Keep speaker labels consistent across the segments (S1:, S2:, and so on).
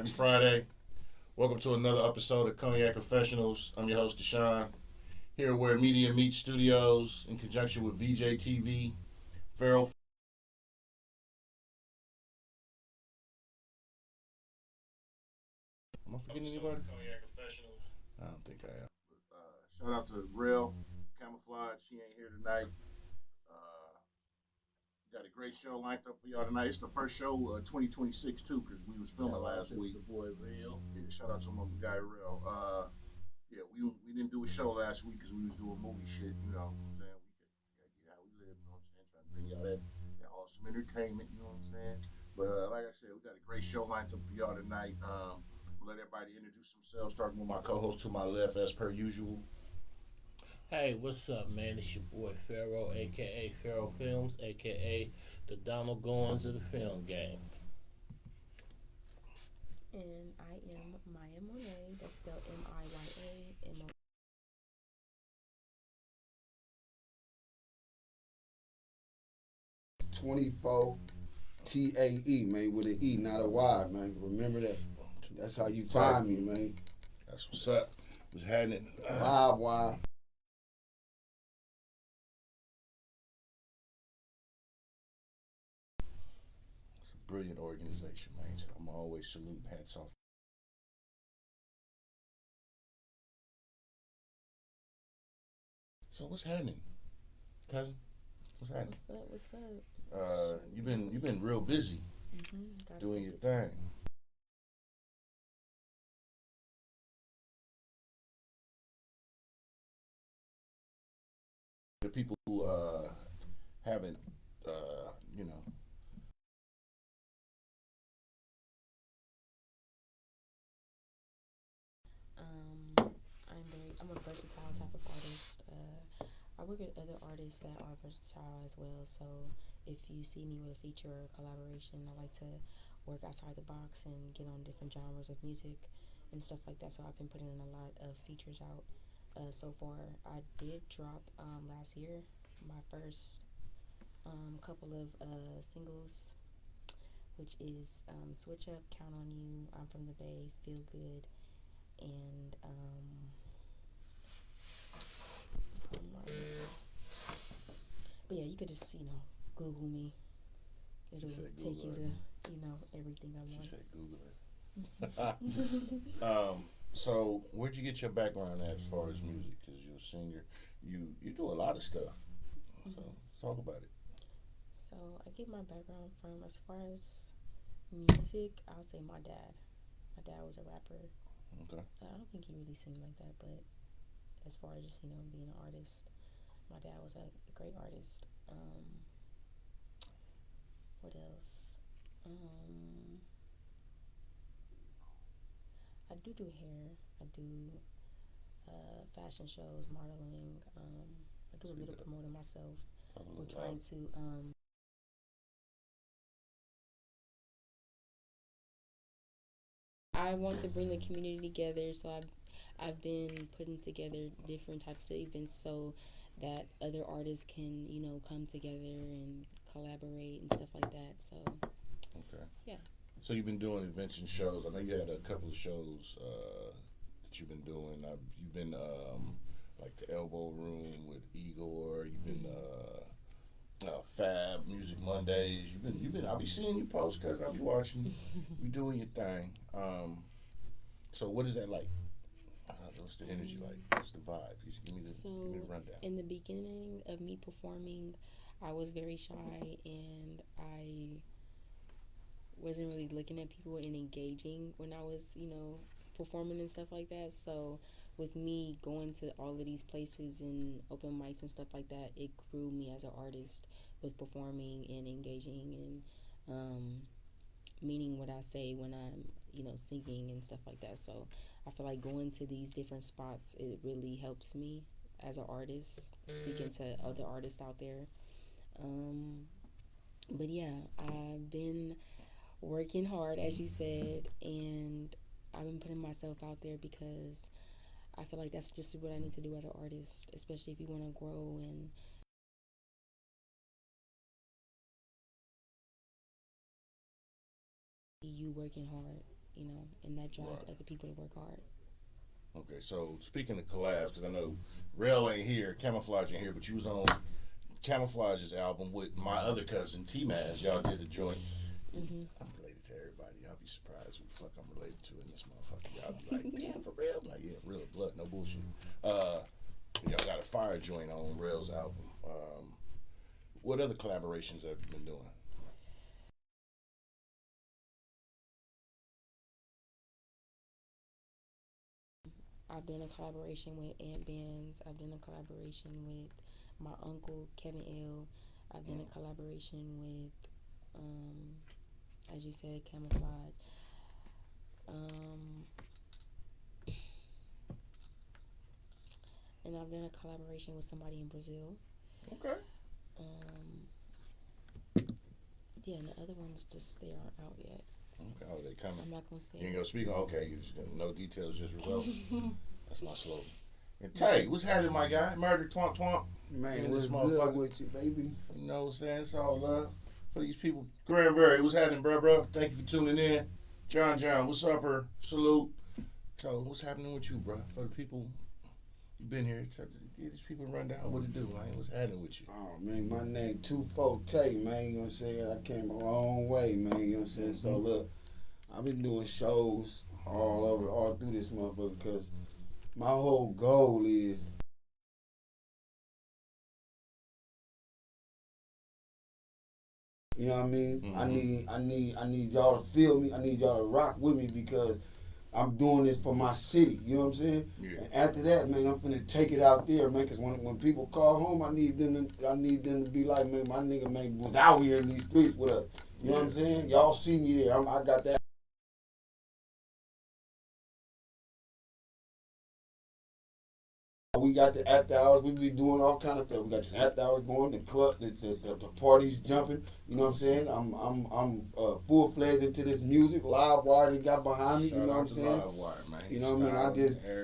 S1: Happy Friday. Welcome to another episode of Cognac Confessionals. I'm your host, Deshaun. Here where Media Meets Studios in conjunction with VJ TV, Farrell. Am I forgetting anybody? I don't think I am. Shout out to Real Camouflage. She ain't here tonight. Uh, got a great show lined up for y'all tonight. It's the first show 2026 too, because we was filming last week.
S2: The boy Real.
S1: Yeah, shout out to my guy Real. Yeah, we didn't do a show last week because we was doing movie shit. You know what I'm saying? We gotta get how we live. You know what I'm saying? Trying to bring y'all that awesome entertainment. You know what I'm saying? But like I said, we got a great show lined up for y'all tonight. We'll let everybody introduce themselves, starting with my co-host to my left, as per usual.
S2: Hey, what's up, man? It's your boy Pharaoh, aka Pharaoh Films, aka the Donald Goins of the film game.
S3: And I am Maya Monet. That's spelled Miya.
S4: 24 TAE, man, with an E, not a Y, man. Remember that. That's how you find me, man.
S1: That's what's up. What's happening?
S4: 5Y.
S1: It's a brilliant organization, man. So I'm always saluting, hats off. So what's happening, cousin? What's happening?
S3: What's up?
S1: You've been real busy doing your thing. The people who haven't, you know,
S3: I'm a versatile type of artist. I work with other artists that are versatile as well. So if you see me with a feature or a collaboration, I like to work outside the box and get on different genres of music and stuff like that. So I've been putting in a lot of features out so far. I did drop last year my first couple of singles, which is Switch Up, Count on You, I'm from the Bay, Feel Good, and what's one more? But yeah, you could just Google me. It'll take you to everything I want.
S1: She said Google it. So where'd you get your background at as far as music? Because you're a singer. You do a lot of stuff. So talk about it.
S3: So I get my background from, as far as music, I'll say my dad. My dad was a rapper.
S1: Okay.
S3: I don't think he really sing like that, but as far as just being an artist, my dad was a great artist. What else? I do hair. I do fashion shows, modeling. I do a little promoting myself. We're trying to I want to bring the community together, so I've been putting together different types of events so that other artists can, come together and collaborate and stuff like that. So
S1: Okay.
S3: yeah.
S1: So you've been doing events and shows. I know you had a couple of shows that you've been doing. You've been like the Elbow Room with Igor. You've been Fab Music Mondays. You've been. I'll be seeing you post because I'll be watching you. You doing your thing. So what is that like? What's the energy like? What's the vibe? Just give me the rundown.
S3: In the beginning of me performing, I was very shy and I wasn't really looking at people and engaging when I was, performing and stuff like that. So with me going to all of these places and open mics and stuff like that, it grew me as an artist with performing and engaging and meaning what I say when I'm, singing and stuff like that. So I feel like going to these different spots, it really helps me as an artist, speaking to other artists out there. But yeah, I've been working hard, as you said, and I've been putting myself out there because I feel like that's just what I need to do as an artist, especially if you want to grow and you working hard, drives other people to work hard.
S5: Okay, so speaking of collabs, because I know Rel ain't here, Camouflage ain't here, but you was on Camouflage's album with my other cousin, T-Maz. Y'all did the joint.
S3: Mm-hmm.
S5: I'm related to everybody. Y'all be surprised who the fuck I'm related to in this motherfucker. Y'all be like, damn, for real? I'm like, yeah, real blood, no bullshit. Y'all got a fire joint on Rel's album. What other collaborations have you been doing?
S3: I've done a collaboration with Ant Bands. I've done a collaboration with my uncle Kevin L. I've done a collaboration with, as you said, Camouflage. And I've done a collaboration with somebody in Brazil.
S5: Okay.
S3: Yeah, and the other ones they aren't out yet. So
S5: Okay, oh, they coming.
S3: I'm not gonna say.
S5: You ain't gonna speak on, okay, you just gonna, no details, just results. That's my slogan. And Tay, what's happening, my guy? Murder, twomp, twomp.
S4: Man,
S5: In
S4: what's
S5: this
S4: good
S5: motherfucker.
S4: with you, baby?
S5: You know what I'm saying? It's all love for these people. Granbury, what's happening, bro? Thank you for tuning in. John, what's up, her? Salute. So, what's happening with you, bro? For the people you've been here, give these people a rundown what to do, man. What's happening with you?
S4: Oh, man, my name 24Tay, man, you know what I'm saying? I came a long way, man, you know what I'm saying? So, look, I've been doing shows all through this motherfucker because my whole goal is you know what I mean?
S5: Mm-hmm.
S4: I need y'all to feel me. I need y'all to rock with me because I'm doing this for my city. You know what I'm saying?
S5: Yeah.
S4: And after that, man, I'm finna take it out there, man. Cause when people call home, I need them to be like, man, my nigga, man, was out here in these streets with us. You know what I'm saying? Y'all see me there. I got that. We got the after hours. We be doing all kind of stuff. We got the after hours going, the club, the parties jumping. You know what I'm saying? I'm full fledged into this music. Live wire they got behind me.
S5: Shout
S4: you know
S5: out
S4: what I'm
S5: to
S4: saying?
S5: Livewire, man.
S4: You know what I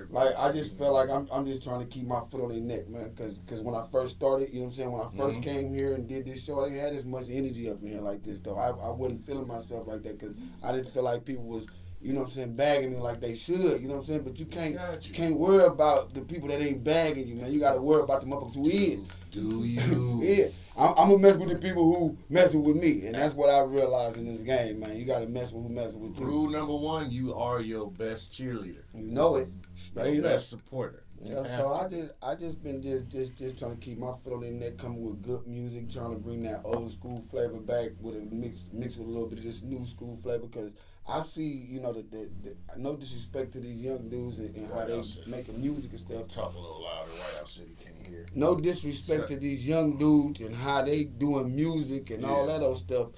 S4: mean? I just felt like I'm just trying to keep my foot on their neck, man. Cause when I first started, you know what I'm saying? When I first came here and did this show, I didn't have as much energy up in here like this though. I wasn't feeling myself like that because I didn't feel like people was, you know what I'm saying, bagging me like they should. You know what I'm saying? But you can't worry about the people that ain't bagging you, man. You got to worry about the motherfuckers who is.
S5: Do you?
S4: Yeah. I'm gonna mess with the people who messing with me, and that's what I realized in this game, man. You got to mess with who messing with you.
S5: Rule number one: you are your best cheerleader.
S4: You know it.
S5: Your
S4: Straight up.
S5: best supporter.
S4: Yeah, so I just been just trying to keep my foot on their neck, coming with good music, trying to bring that old school flavor back with a mix with a little bit of this new school flavor, because I see, you know, the no disrespect to these young dudes and how they making music and stuff.
S5: Talk a little louder, White House City can't hear.
S4: No disrespect to these young dudes and how they doing music and all that old stuff.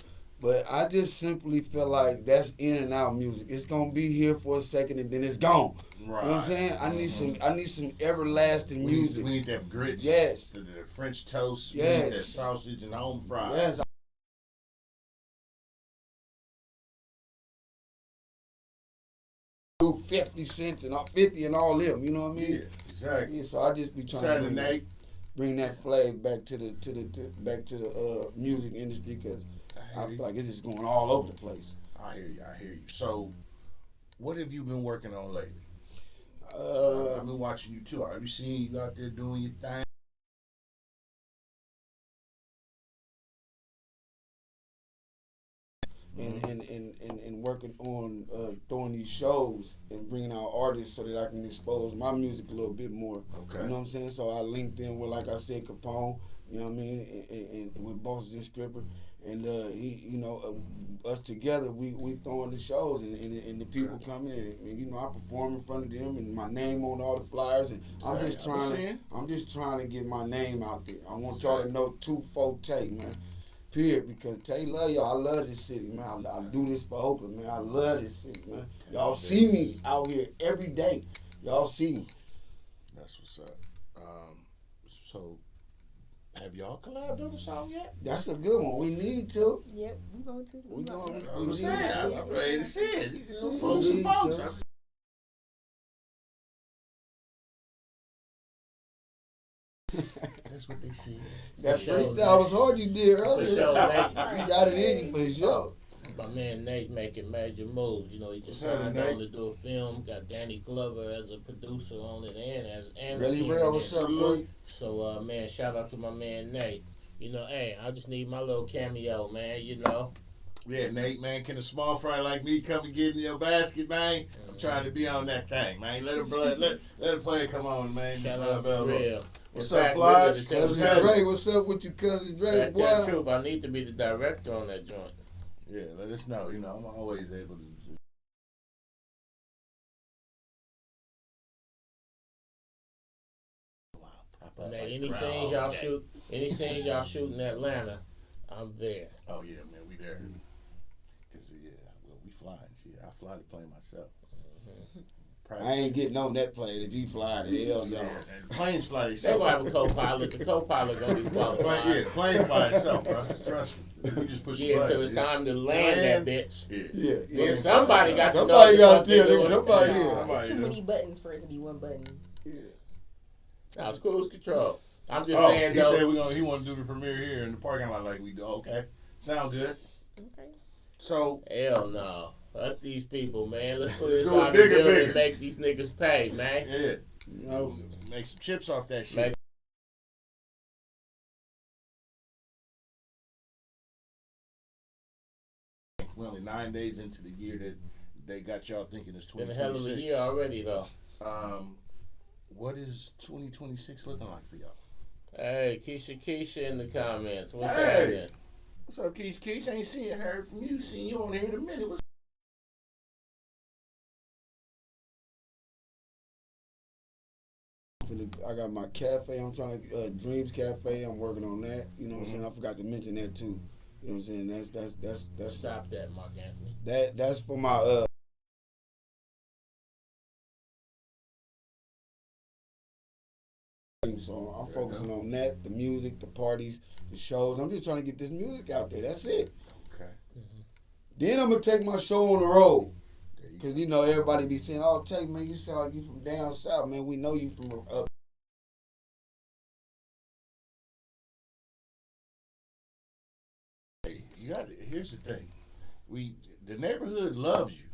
S4: But I just simply feel like that's in and out music. It's gonna be here for a second and then it's gone.
S5: Right.
S4: You know what I'm saying? I need some everlasting music.
S5: We need that grits.
S4: Yes.
S5: The French toast.
S4: Yes.
S5: We need that sausage and home fries.
S4: Yes. 50 cents and 50 and all them, you know what I mean?
S5: Yeah, exactly.
S4: Yeah, so I just be trying to bring that flag back to the music industry, because I feel like it's just going all over the place.
S5: I hear you. So, what have you been working on lately? I've been watching you too. I've seen you out there doing your thing.
S4: And working on throwing these shows and bringing out artists so that I can expose my music a little bit more.
S5: Okay.
S4: You know what I'm saying? So I linked in with, like I said, Capone, you know what I mean, and with Bosses and Stripper. And he, you know, us together, we throwing the shows, and the people coming in, and you know, I perform in front of them, and my name on all the flyers, and I'm just trying to get my name out there. I want y'all to know 24Tay, man. Period, because Tay love y'all. I love this city, man. I do this for Oakland, man. I love this city, man. Y'all see me out here every day. Y'all see me.
S5: That's what's up. So, have y'all collabed on a song yet?
S4: That's a good one. We need to.
S3: Yep, we're going to.
S4: We need
S5: I'm
S4: to.
S5: ready to see it.
S4: We
S5: Folks
S4: need
S5: and folks.
S4: to.
S5: That's what they see.
S4: That
S2: For sure,
S4: freestyle was hard you did
S2: For
S4: earlier.
S2: sure,
S4: You got it in you for sure.
S2: My man Nate making major moves. You know, he just
S5: What's happening,
S2: signed on
S5: Nate?
S2: to do a film. Got Danny Glover as a producer on it and
S4: Really
S2: team
S4: real,
S2: in
S4: what's
S2: it.
S4: up, boy?
S2: So, man, shout out to my man Nate. You know, hey, I just need my little cameo, man. You know.
S5: Yeah, Nate, man, can a small fry like me come and get in your basket, man? I'm trying to be on that thing, man. Let a player come on, man.
S2: Shout out to Real.
S5: What's
S2: In
S5: up,
S2: fact,
S5: Flash?
S2: really, to tell
S4: Cousin
S2: the truth-
S4: Dre, what's up with you, Cousin Dre,
S2: to tell the
S4: boy?
S2: truth, I need to be the director on that joint.
S5: Yeah, let us know. You know, I'm always able to.
S2: Man, any scenes y'all shoot in Atlanta, I'm there.
S5: Oh yeah, man, we there. Cause well, we flying. See, I fly the plane myself.
S4: I ain't getting on that plane if you fly to hell no.
S5: And planes fly
S2: They
S5: themselves.
S2: gonna have a co-pilot. The co-pilot gonna be qualified.
S5: The plane fly itself, bro. Trust me. We just push the
S2: Yeah,
S5: button.
S2: until it's time to land that bitch.
S5: Yeah.
S2: Then somebody got to know
S4: Somebody got
S2: what
S4: to
S2: they
S4: tell
S2: doing.
S4: nigga, somebody
S3: No,
S4: here.
S5: Somebody
S3: it's too
S5: do.
S3: many buttons for it to be one button.
S2: Now it's cruise control. I'm just
S5: Oh,
S2: saying
S5: he
S2: though.
S5: said he want to do the premiere here in the parking lot like we do. Okay, sound good.
S3: Okay.
S5: So
S2: Hell no. Fuck these people, man. Let's put this
S5: Do it
S2: out the
S5: bigger,
S2: building
S5: bigger.
S2: and make these niggas pay, man.
S5: yeah,
S4: No.
S5: make some chips off that shit.
S2: Make-
S5: We're only 9 days into the year that they got y'all thinking it's
S2: Been a hell of a
S5: 2026.
S2: year already though.
S5: What is 2026 looking like for y'all?
S2: Hey, Keisha in the comments. What's
S5: Hey.
S2: happening?
S5: What's up, Keish? I ain't heard from you. Seen you on here in a minute. What's
S4: I got my cafe. I'm trying to Dreams Cafe. I'm working on that. You know what I'm saying? I forgot to mention that too. You know what I'm saying? That's
S2: Stop that, Mark Anthony.
S4: that's for my So I'm focusing on that, the music, the parties, the shows. I'm just trying to get this music out there. That's it.
S5: okay?
S4: Then I'm gonna take my show on the road.
S5: There you
S4: Cause you know everybody be saying, "Oh, Take, man, you sound like you from down south, man. We know you from up."
S5: Hey, you got it. Here's the thing. The neighborhood loves you,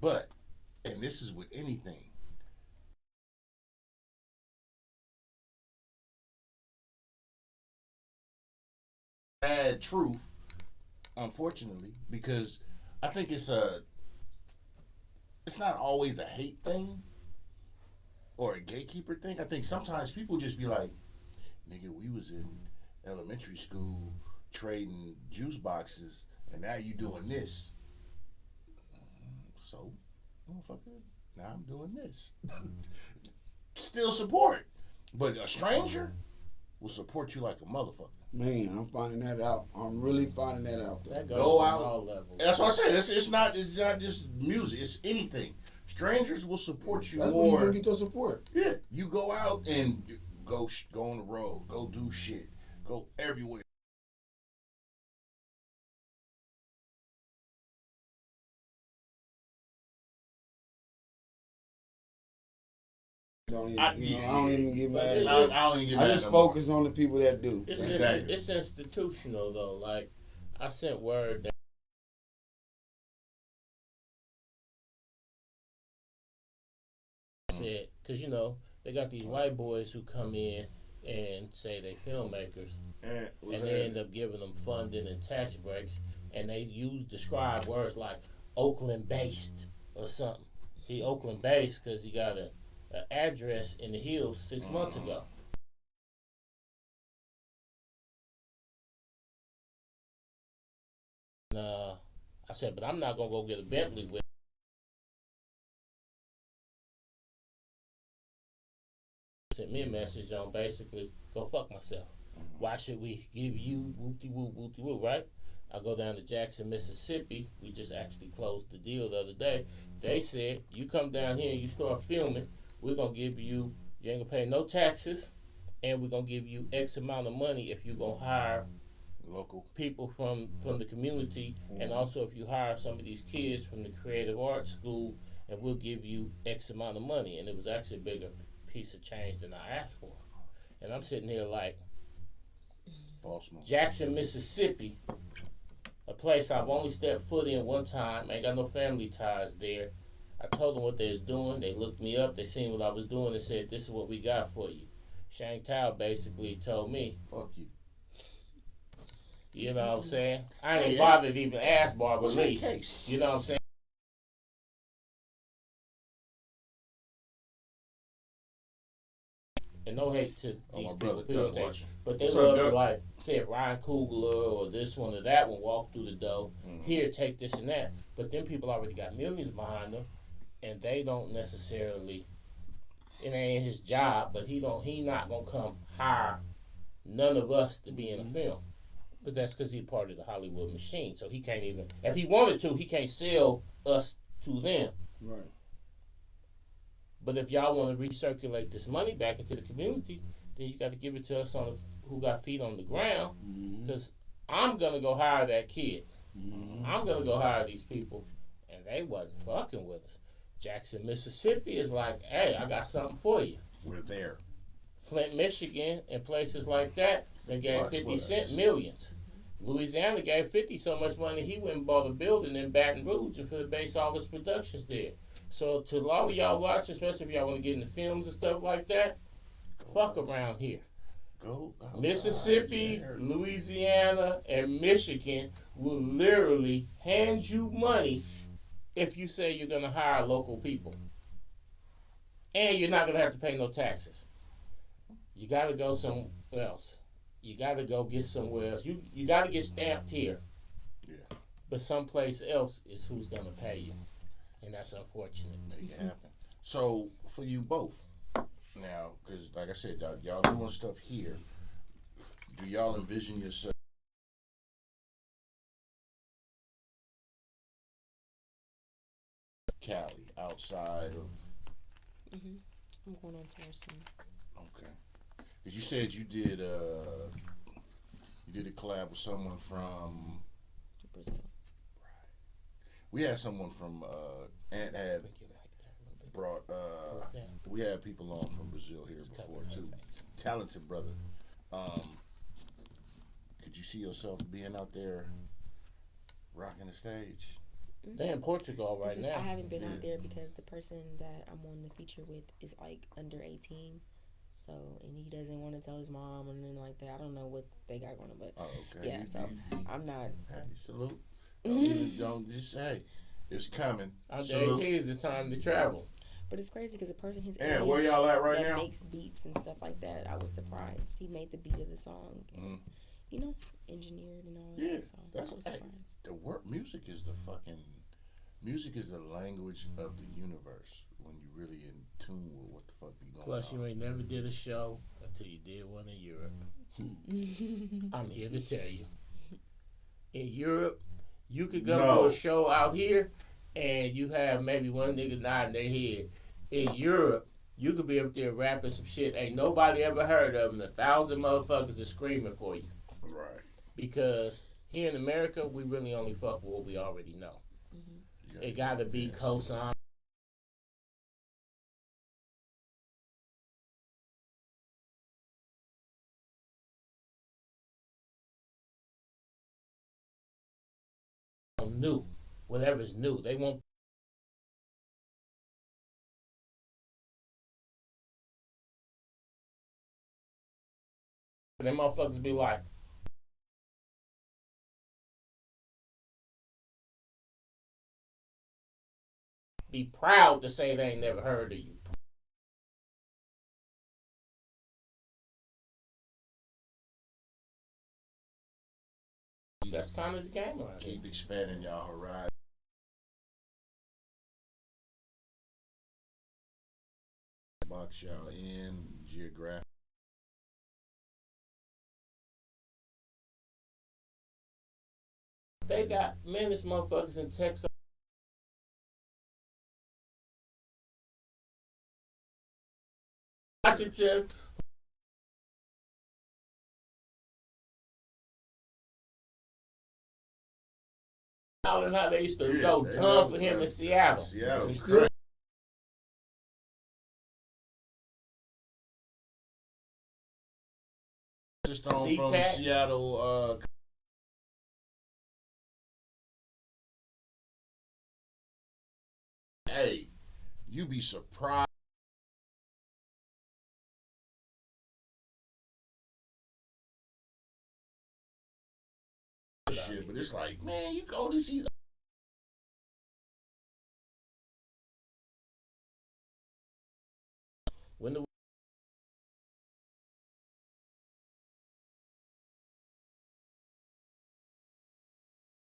S5: but and this is with anything. Bad truth, unfortunately, because I think it's not always a hate thing or a gatekeeper thing. I think sometimes people just be like, nigga, we was in elementary school trading juice boxes and now you doing this. So, motherfucker, now I'm doing this. Still support. But a stranger will support you like a motherfucker.
S4: Man, I'm finding that out. I'm really finding that out. There.
S2: That goes
S5: Go
S2: on
S5: out.
S2: all levels.
S5: That's what I said. It's not just music. It's anything. Strangers will support you
S4: That's where you
S5: more.
S4: gonna get your support.
S5: Yeah, you go out and go on the road, go do shit, go everywhere.
S4: Don't even,
S5: I-
S4: I don't even get
S2: But
S4: mad.
S2: it-
S5: I don't even get
S4: I
S5: mad
S4: just
S5: no more.
S4: focus on the people that do.
S2: It's
S5: Exactly.
S2: it's institutional though. Like I sent word that said because you know they got these white boys who come in and say they filmmakers
S5: And
S2: and they end up giving them funding and tax breaks and they describe words like Oakland based or something. He Oakland based because he got an address in the hills 6 months ago. And, I said, but I'm not gonna go get a Bentley with. Sent me a message on basically go fuck myself. Why should we give you whoopty whoop, right? I go down to Jackson, Mississippi. We just actually closed the deal the other day. They said, you come down here and you start filming, we're going to give you ain't going to pay no taxes, and we're going to give you X amount of money if you're going to hire
S5: local
S2: people from the community, and also if you hire some of these kids from the creative arts school, and we'll give you X amount of money. And it was actually a bigger piece of change than I asked for. And I'm sitting here like,
S5: false move.
S2: Jackson, Mississippi, A place I've only stepped foot in one time. Ain't got no family ties there. I told them what they was doing. They looked me up. They seen what I was doing and said, "This is what we got for you." Shang Tao basically told me,
S5: Fuck you.
S2: you know what I'm saying? I ain't
S5: Yeah.
S2: bothered to even ask Barbara
S5: What's that
S2: Lee.
S5: case?
S2: You know what I'm saying? And no hate to
S5: Oh,
S2: these
S5: my
S2: people,
S5: brother,
S2: people
S5: Doug
S2: don't take-
S5: watching.
S2: but they
S5: What's up,
S2: love to
S5: Doug?
S2: like say Ryan Coogler or this one or that one walk through the door.
S5: Mhm.
S2: Here, take this and that. But then people already got millions behind them, and they don't necessarily. It ain't his job, but he not gonna come hire none of us to be in a film. But that's because he's part of the Hollywood machine, so he can't even. If he wanted to, he can't sell us to them.
S4: Right.
S2: But if y'all want to recirculate this money back into the community, then you got to give it to us on who got feet on the ground. Because I'm gonna go hire that kid. I'm gonna go hire these people, and they wasn't fucking with us. Jackson, Mississippi is like, hey, I got something for you.
S5: We're there.
S2: Flint, Michigan, and places like that, they gave
S5: March
S2: 50
S5: West.
S2: Cent millions. Louisiana gave 50 so much money, he went and bought a building in Baton Rouge and to base all his productions there. So to all of y'all watching, especially if y'all want to get into films and stuff like that, fuck around here.
S5: Go outside,
S2: Mississippi,
S5: Jared.
S2: Louisiana, and Michigan will literally hand you money if you say you're going to hire local people. And you're not going to have to pay no taxes. You got to go somewhere else. You got to go get somewhere else. You got to get stamped here.
S5: Yeah.
S2: But someplace else is who's going to pay you. And that's unfortunate.
S5: Make it happen. So for you both now, because like I said, y'all doing stuff here. Do y'all envision yourself Cali outside of?
S3: I'm going on tour soon.
S5: Okay. Because you said you did a collab with someone from.
S3: Brazil.
S5: We had someone from Ant had brought. We had people on from Brazil here before too. Talented brother. Could you see yourself being out there rocking the stage?
S2: They're in Portugal
S3: It's
S2: right
S3: just
S2: now.
S3: I haven't been
S5: Yeah.
S3: out there because the person that I'm on the feature with is like under 18. So, and he doesn't want to tell his mom or anything like that. I don't know what they got going on, but
S5: Oh, okay.
S3: yeah, so I'm not.
S5: Hey, salute. Don't just say it's coming.
S2: Under
S5: Salute.
S2: 18 is the time to travel.
S3: But it's crazy because a person his
S5: Yeah,
S3: age
S5: where y'all at right
S3: that
S5: now?
S3: makes beats and stuff like that, I was surprised. He made the beat of the song, and, you know, engineered and all
S5: Yeah,
S3: that. So
S5: that's
S3: I was
S5: hey,
S3: surprised.
S5: the work. Music is the language of the universe when you really in tune with what the fuck be going
S2: Plus,
S5: on.
S2: you ain't never did a show until you did one in Europe. I'm here to tell you. In Europe, you could go
S5: No.
S2: to a show out here and you have maybe one nigga nodding their head. In Europe, you could be up there rapping some shit ain't nobody ever heard of, and 1,000 motherfuckers are screaming for you.
S5: Right.
S2: Because here in America, we really only fuck with what we already know. It gotta be cosign. New. Whatever's new. They won't. Them motherfuckers be like, be proud to say they ain't never heard of you. That's kind of the game around here.
S5: Keep expanding y'all horizon. Box y'all in geographic.
S2: They got this motherfuckers in Texas. Washington. And how they used to go
S5: they
S2: dumb
S5: love
S2: for him
S5: that.
S2: in Seattle.
S5: Seattle.
S4: It's
S5: Great. Just on from
S2: SeaTac.
S5: Seattle hey, you be surprised. Shit, but it's like, man, you go to see.
S2: When the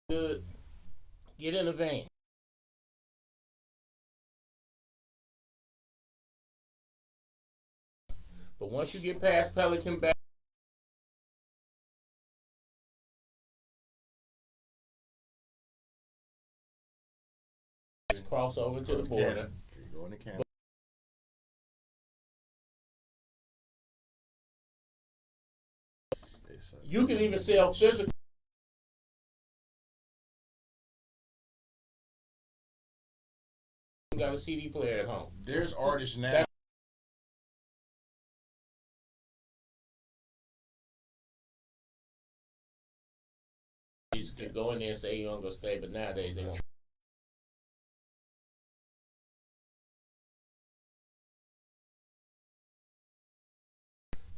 S2: good, get in the van. But once you get past Pelican Bay, cross over to the border.
S5: Go in the camp.
S2: You can even sell physical. You got a CD player at home.
S5: There's artists now.
S2: You can go in there and say you don't go stay, but nowadays they don't.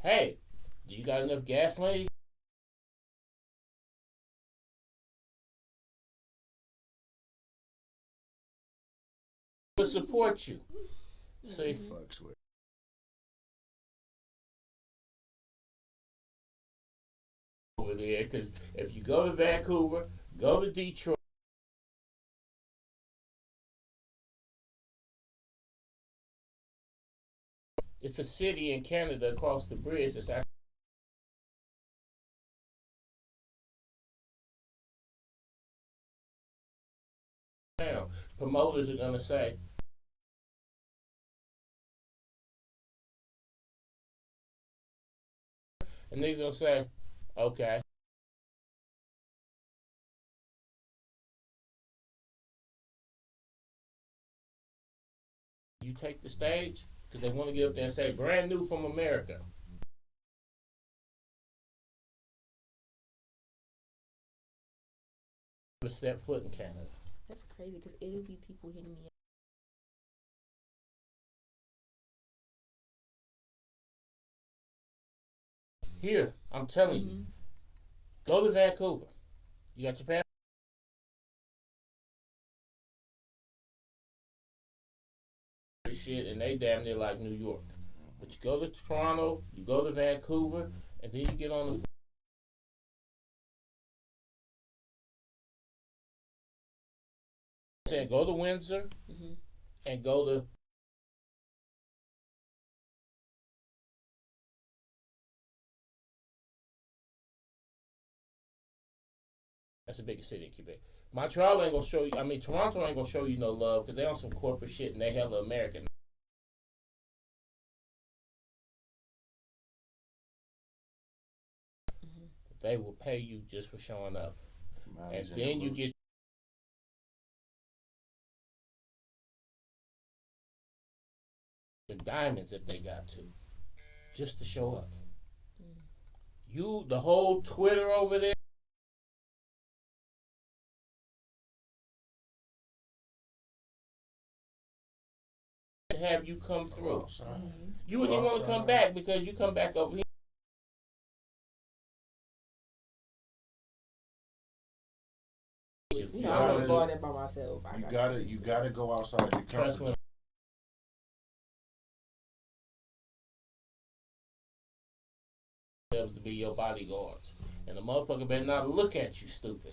S2: Hey, do you got enough gas money? To support you. See,
S5: Fucks with.
S2: over there, because if you go to Vancouver, go to Detroit. It's a city in Canada across the bridge that's actually now. Promoters are gonna say, and niggas gonna say, okay. You take the stage because they want to get up there and say, brand new from America. To step foot in Canada.
S3: That's crazy because it'll be people hitting me up.
S2: Here, I'm telling you, go to Vancouver. You got your passport. Shit, and they damn near like New York. But you go to Toronto, you go to Vancouver, and then you get on the go to Windsor and go to that's the biggest city in Quebec. Montreal ain't gonna show you. I mean, Toronto ain't gonna show you no love because they on some corporate shit and they hella American. They will pay you just for showing up, and then you get the diamonds if they got to, just to show up. You, the whole Twitter over there. Have you come through? You wouldn't even want to come back because you come back over here.
S3: You know, I want to go out there by myself.
S5: You gotta go outside your comfort zone.
S2: To be your bodyguards, and the motherfucker better not look at you stupid.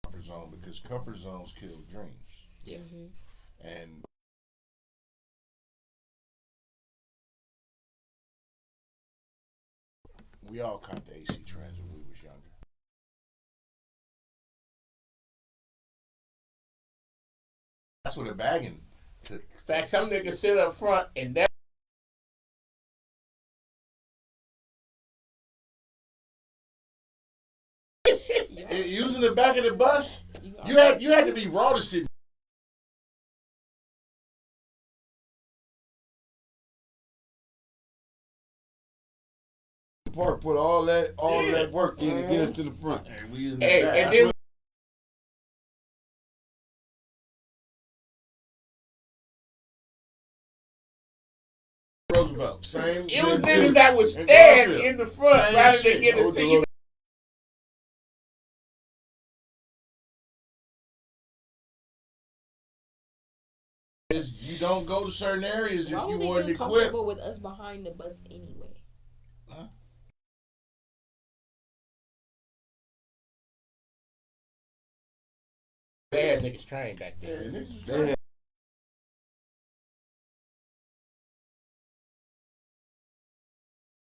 S5: Comfort zone, because comfort zones kill dreams.
S2: Yeah.
S5: And we all caught the AC trends when we was younger. That's what a bagging took.
S2: In fact, some niggas sit up front and that.
S5: Using the back of the bus, you had to be raw to sit.
S4: Park put all that work in to get us to the front.
S5: And we in the
S2: Hey,
S5: back.
S2: and then
S5: Roosevelt, same.
S2: it was niggas that would stand in the front
S5: Same
S2: rather than
S5: shit.
S2: get a seat.
S5: You don't go to certain areas
S3: Why
S5: if
S3: would
S5: you
S3: they
S5: weren't
S3: feel
S5: equipped.
S3: comfortable with us behind the bus anyway?
S2: They had niggas trained back then.
S4: They had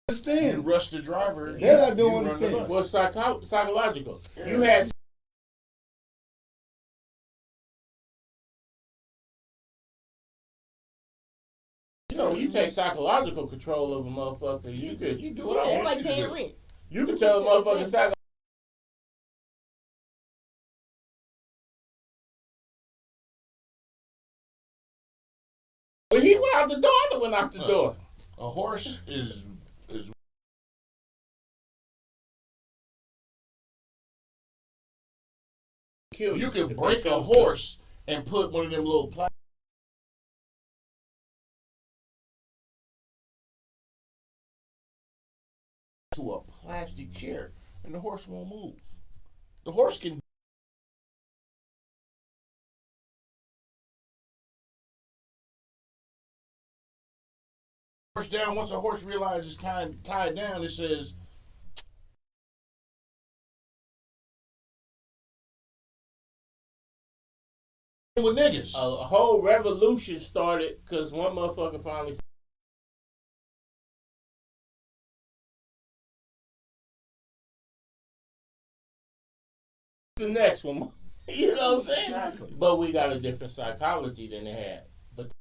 S5: You
S4: understand.
S5: rush the driver.
S4: That I
S5: you
S4: don't
S5: run the
S4: understand.
S5: bus.
S2: Well, psychological.
S5: Yeah.
S2: You had. You know, when you take psychological control of a motherfucker, you do what I
S3: Yeah, it's
S2: want
S3: like
S2: you to
S3: paying
S2: do.
S3: rent.
S2: You can tell a motherfucker psych. When he went out the door, I went out the door.
S5: A horse is
S2: Kill
S5: you can
S2: If
S5: break
S2: they
S5: a
S2: chose to.
S5: horse and put one of them little to a plastic chair, and the horse won't move. The horse can. Horse down. Once a horse realizes it's tied down, it says. With niggas.
S2: A whole revolution started because one motherfucker finally said, the next one. You know what I'm saying?
S5: Exactly.
S2: But we got a different psychology than they had. But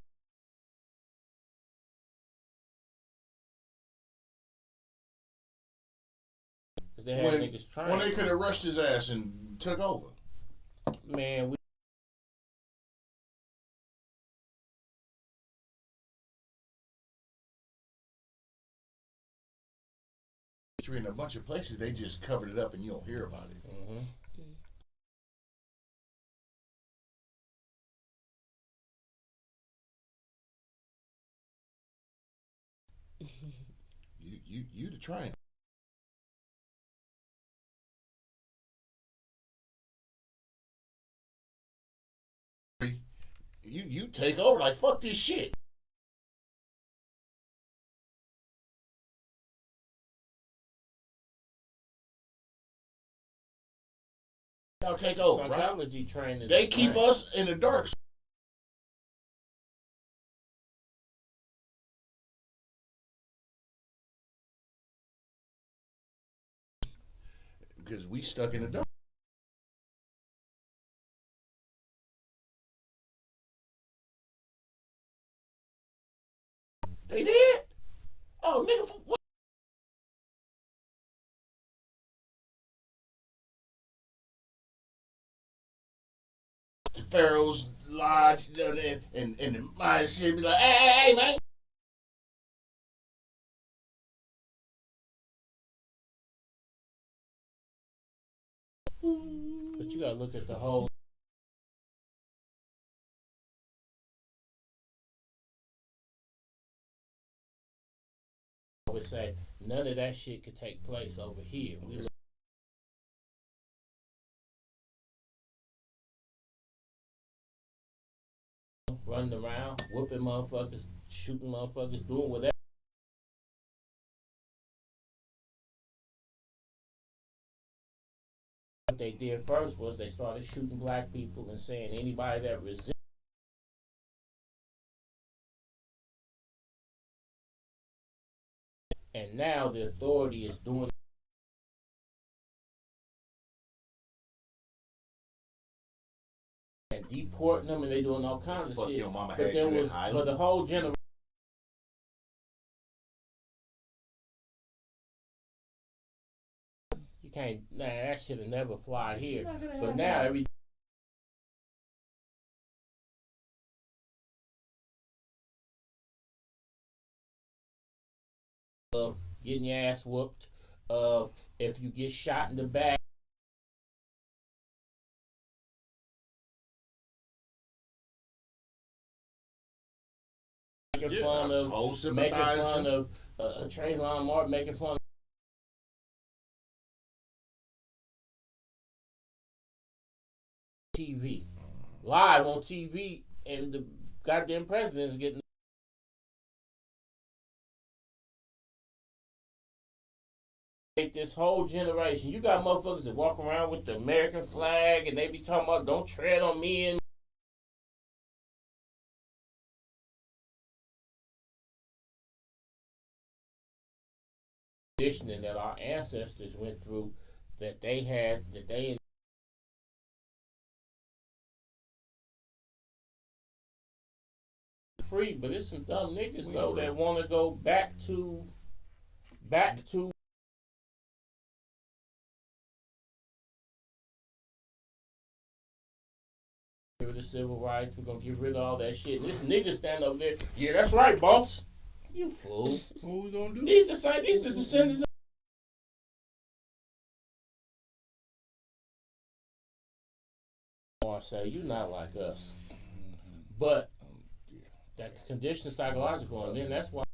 S2: because they had
S5: When
S2: niggas trying.
S5: they could have rushed his ass and took over.
S2: Man, we
S5: In a bunch of places, they just covered it up and you don't hear about it.
S2: mm-hmm.
S5: You the train. You take over like fuck this shit. Y'all take over, right?
S2: Psychology training.
S5: They keep us in the dark. Because we stuck in the dark. They did? Oh, nigga, what? To Pharaoh's Lodge and the mind shit be like, hey, man.
S2: But you gotta look at the whole. I would say none of that shit could take place over here. We running around, whooping motherfuckers, shooting motherfuckers, doing whatever. What they did first was they started shooting black people and saying anybody that resists. And now the authority is doing and deporting them, and they doing all kinds of
S5: Fuck
S2: shit.
S5: your mama
S2: But
S5: had
S2: there
S5: you in
S2: was,
S5: Highland.
S2: but the whole generation. You can't. Nah, that shit'll never fly here. But now every. Of getting your ass whooped, of if you get shot in the back. Making fun of Trayvon Martin, making fun of TV, live on TV, and the goddamn president's getting this whole generation. You got motherfuckers that walk around with the American flag, and they be talking about "Don't tread on me," and conditioning that our ancestors went through, that they free. But it's some dumb niggas though that want to go back to the civil rights. We're gonna get rid of all that shit. And this nigga stand over there. Yeah, that's right, boss. You fool.
S5: What we gonna do?
S2: These the descendants of say you not like us. But that condition is psychological, and then that's why.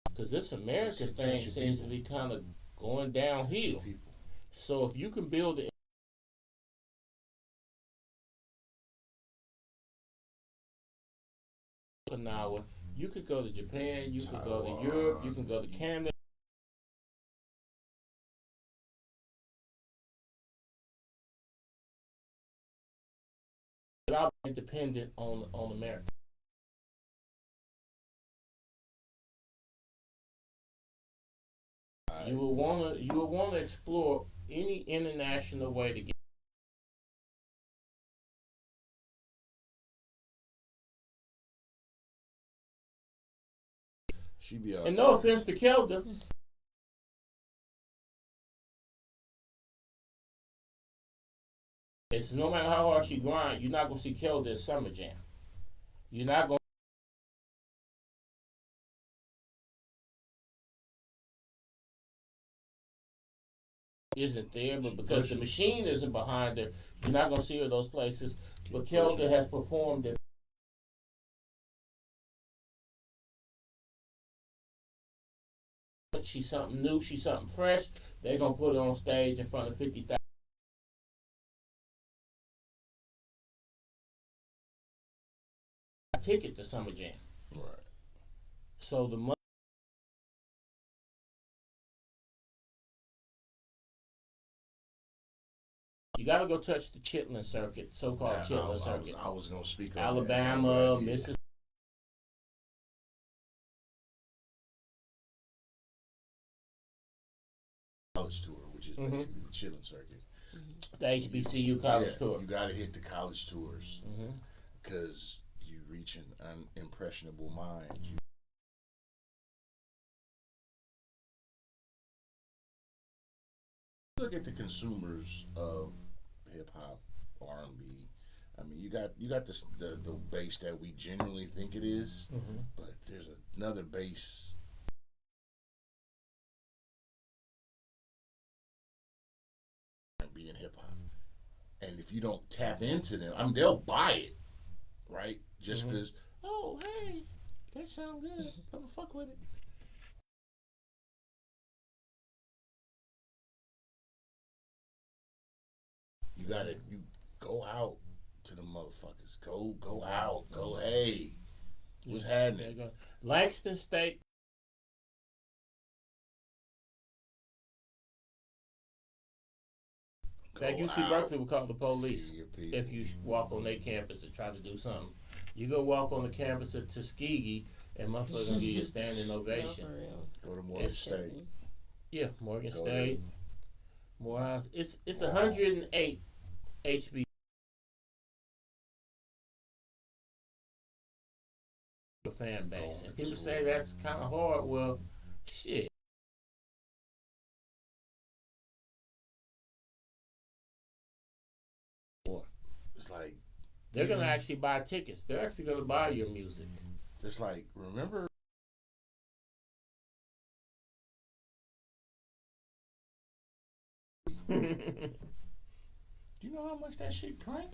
S2: Because this American thing seems to be kind of going downhill. So if you can build it, Okinawa, you could go to Japan, you could go to Europe, you can go to Canada. Without being dependent on America. You will want to explore any international way to get.
S5: She be
S2: and no offense to Kelda. It's no matter how hard she grind, you're not gonna see Kelda at Summer Jam. You're not gonna. Isn't there, but because the machine isn't behind her, you're not gonna see her those places. But Kelda has performed it. She's something new, she's something fresh. They're gonna put her on stage in front of 50,000. Ticket to Summer Jam.
S5: Right.
S2: So the money. You gotta go touch the Chitlin circuit, so-called Chitlin circuit.
S5: I was gonna speak on
S2: Alabama, Mississippi.
S5: College tour, which is basically the Chitlin circuit.
S2: The HBCU college tour.
S5: You gotta hit the college tours because you reach an impressionable mind. Look at the consumers of hip hop, R&B. I mean, you got this, the base that we generally think it is, but there's another base. R&B and hip hop, and if you don't tap into them, I mean, they'll buy it, right? Just because, oh hey, that sound good, I'm gonna fuck with it. You go out to the motherfuckers. Go out. Go, hey. What's happening?
S2: Langston State. At UC Berkeley, we call the police if you walk on their campus and try to do something. You go walk on the campus at Tuskegee, and motherfuckers gonna give you a standing ovation.
S3: No, for real.
S5: Go to Morgan State.
S2: Yeah, Morgan State. Morehouse. It's 108 HB. Fan base, and people say that's kind of hard. Well, shit.
S5: It's like
S2: they're gonna actually buy tickets. They're actually gonna buy your music.
S5: It's like, remember? Do you know how much that shit crank?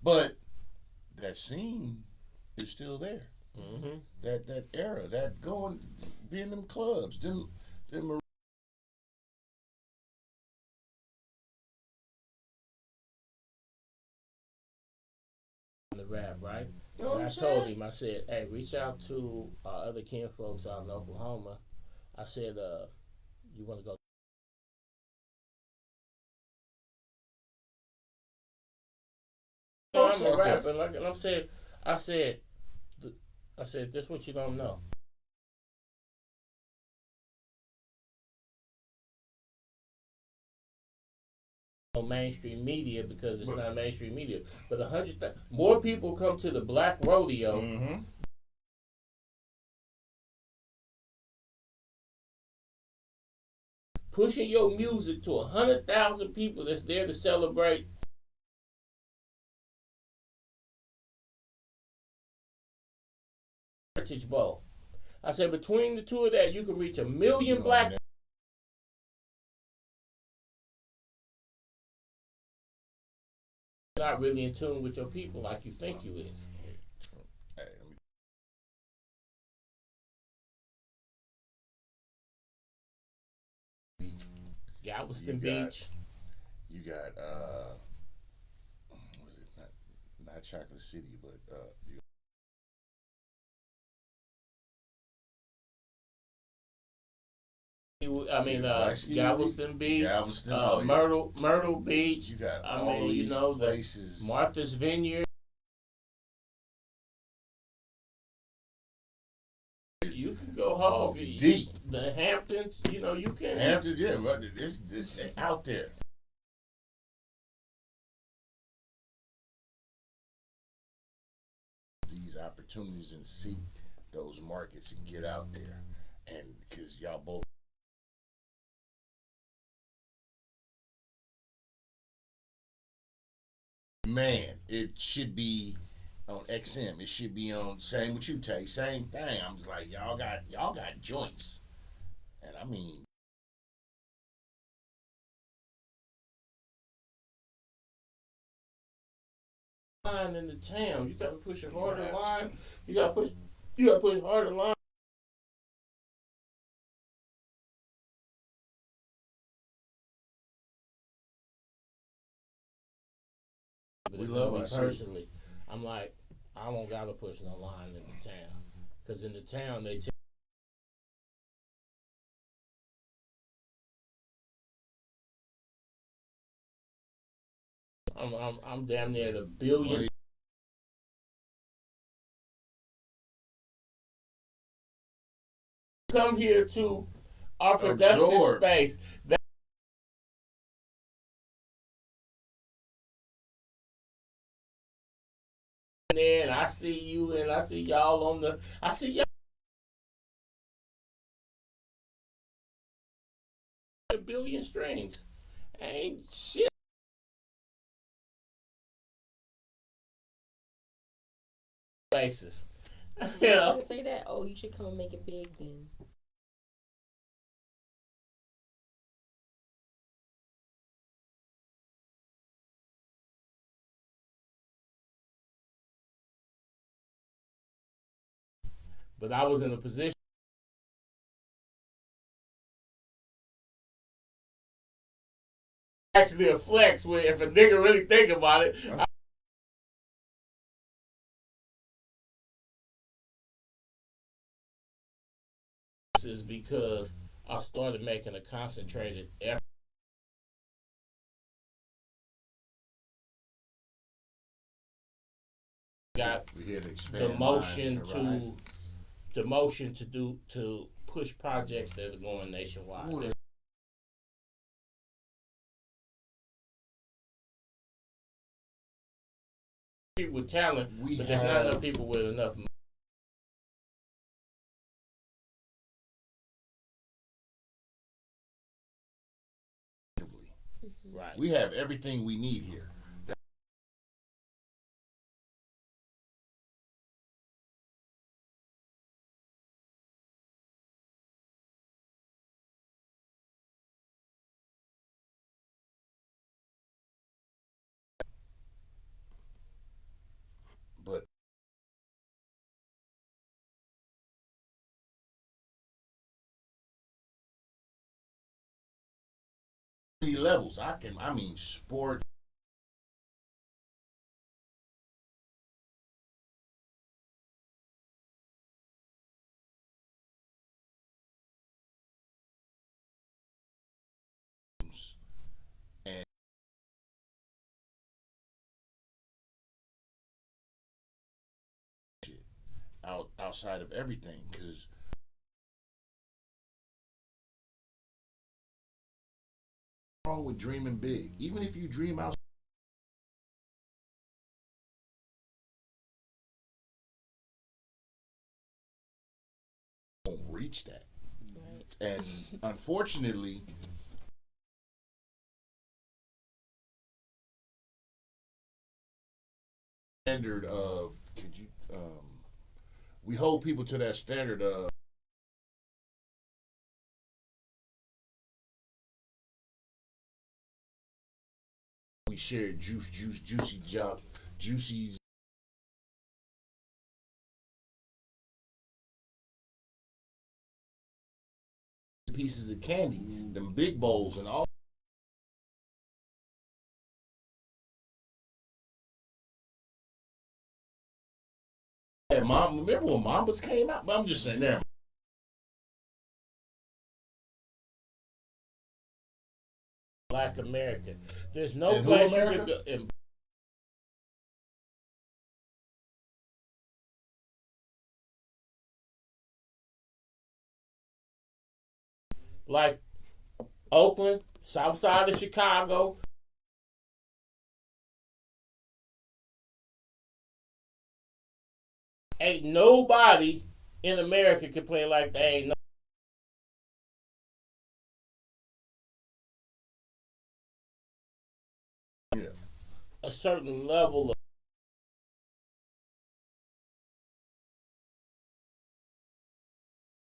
S5: But that scene is still there.
S2: Mm-hmm.
S5: That era, that going, being in them clubs, them
S2: The rap, right?
S5: You know what
S2: And I
S5: I'm
S2: told
S5: saying?
S2: him, I said, hey, reach out to our other kin folks out in Oklahoma. I said, you want to go? I'm a rapper, like, and I said, this what you don't know. On mainstream media because it's not mainstream media, but 100,000 more people come to the Black Rodeo.
S5: Mm-hmm.
S2: Pushing your music to 100,000 people that's there to celebrate Heritage Bowl. I said between the two of that, you can reach 1 million black. Not really in tune with your people like you think you is. Galveston Beach.
S5: You got what is it? Not Chocolate City, but
S2: Galveston Beach,
S5: Galveston,
S2: Myrtle Beach.
S5: You got
S2: I
S5: all
S2: mean,
S5: these places.
S2: Martha's Vineyard. You can go home.
S5: Deep.
S2: The Hamptons, you can.
S5: Hamptons, yeah, but it's out there. These opportunities and seek those markets and get out there, and because y'all both. Man, it should be on XM. It should be on same with you, Tay. Same thing. I'm just like y'all got joints, and I mean.
S2: Line in the town, you gotta push a harder line. You gotta push harder line.
S5: We love
S2: me
S5: our
S2: personally. I'm like, I don't gotta push no line in the town, cause in the town they. I'm damn near the billion. Come here to our production space. And I see you, and I see y'all on the. I see y'all. A billion streams. Ain't shit. Basis.
S3: You know? Say that. Oh, you should come and make it big then.
S2: But I was in a position. Actually, a flex where if a nigga really think about it. Is because I started making a concentrated effort. Got the motion to push projects that are going nationwide. Ooh, people with talent, but there's not enough people with enough money. Right.
S5: We have everything we need here. But many levels. I mean, sport. And shit outside of everything, because wrong with dreaming big. Even if you dream out, won't reach that.
S3: Right.
S5: And unfortunately, standard of could you we hold people to that standard of we share juicy pieces of candy, them big bowls and all. And mom, remember when Mambas came out? But I'm just saying, there.
S2: Black America. There's no
S5: In who
S2: place you
S5: America?
S2: could go. In, like Oakland, south side of Chicago. Ain't nobody in America can play like they ain't no.
S5: Yeah.
S2: A certain level of.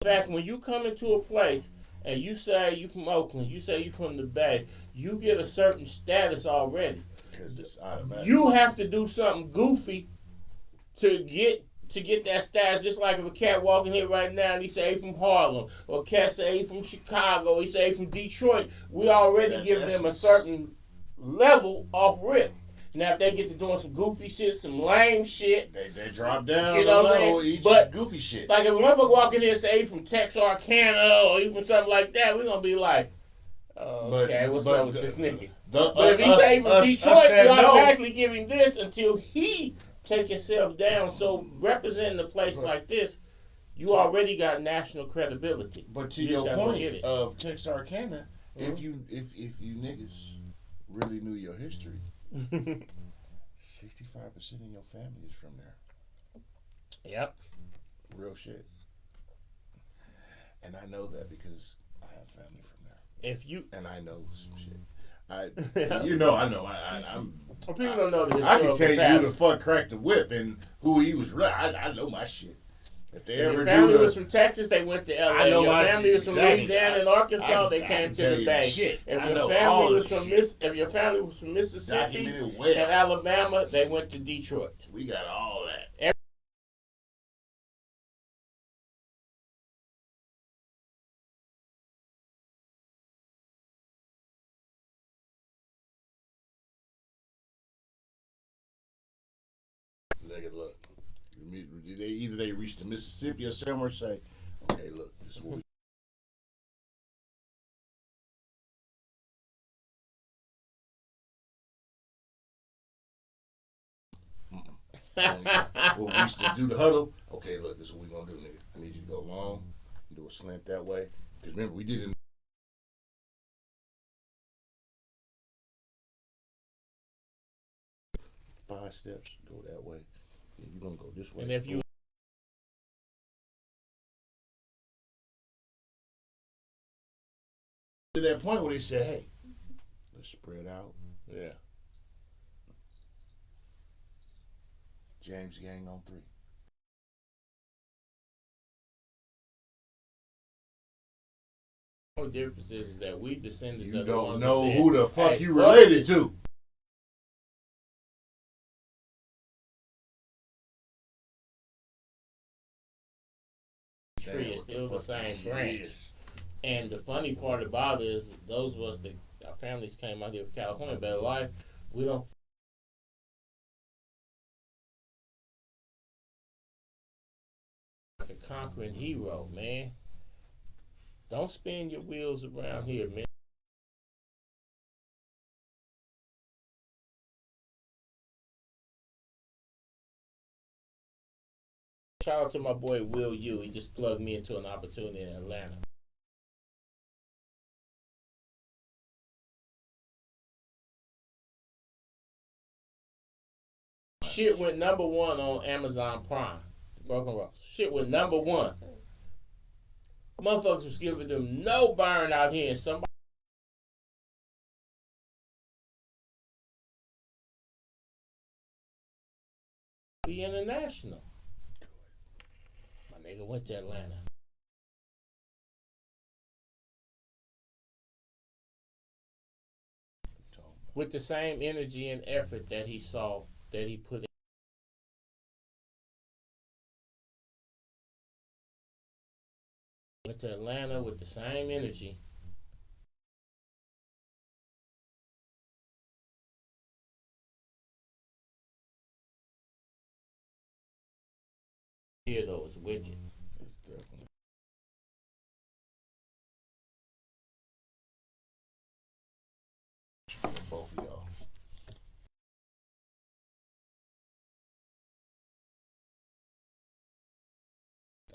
S2: In fact, when you come into a place and you say you from Oakland, you say you from the Bay, you get a certain status already.
S5: Because it's automatic.
S2: You have to do something goofy to get that status. Just like if a cat walking here right now and he say he from Harlem, or a cat say he from Chicago, he say he from Detroit, we already give them a certain level off rip. Now if they get to doing some goofy shit, some lame shit,
S5: They drop down
S2: You know
S5: the
S2: what I'm
S5: level
S2: saying?
S5: each
S2: But-
S5: goofy shit.
S2: like if a motherfucker walk in here and say he from Texarkana or he from something like that, we gonna be like, okay, what's up with this nigga? But if he say he from Detroit, we automatically give him this until he take himself down. So representing a place like this, you already got national credibility.
S5: But to
S2: You just
S5: your
S2: gotta
S5: point
S2: get it.
S5: of Texarkana, if you niggas really knew your history, 65% of your family is from there.
S2: Yep.
S5: Real shit. And I know that because I have family from there,
S2: If you,
S5: and I know some shit. I know. I'm.
S2: people don't know this.
S5: I can tell you who the fuck cracked the whip and who he was. I know my shit. If they
S2: If
S5: ever
S2: your
S5: do
S2: family
S5: the,
S2: was from Texas, they went to LA.
S5: I know
S2: Your
S5: my
S2: family was from
S5: exactly.
S2: Louisiana and Arkansas, they
S5: I
S2: came
S5: can
S2: to
S5: tell
S2: the
S5: you
S2: Bay.
S5: shit.
S2: If
S5: I
S2: your
S5: know
S2: family
S5: all
S2: was
S5: the
S2: from
S5: shit.
S2: if your family was from Mississippi
S5: Documented
S2: and
S5: well.
S2: Alabama, they went to Detroit.
S5: We got all that. Look. Either they reach the Mississippi or somewhere, say, okay, look, this is what we. Well, we used to do the huddle. Okay, look, this is what we gonna do, nigga. I need you to go long, do a slant that way. Because remember, we did it. 5 steps, go that way. Then you're gonna go this way.
S2: And if you
S5: to that point where they said, hey, spread out.
S2: Yeah.
S5: James Gang on 3.
S2: The only difference is that we descendants
S5: You
S2: of the
S5: don't
S2: ones
S5: know
S2: that said,
S5: who the fuck
S2: hey,
S5: you
S2: fuck
S5: related
S2: it.
S5: to.
S2: Tree is still the same branch. And the funny part about it is those of us that our families came out here from California, better life, we don't like a conquering hero, man. Don't spin your wheels around here, man. Shout out to my boy Will U. He just plugged me into an opportunity in Atlanta. Shit went #1 on Amazon Prime. Broken Rocks. Shit went #1. Motherfuckers was giving them no burn out here, and somebody be international. My nigga went to Atlanta. With the same energy and effort that he saw, that he put in. Went to Atlanta with the same energy. Here though, it's wicked.
S5: It's definitely. Both of y'all.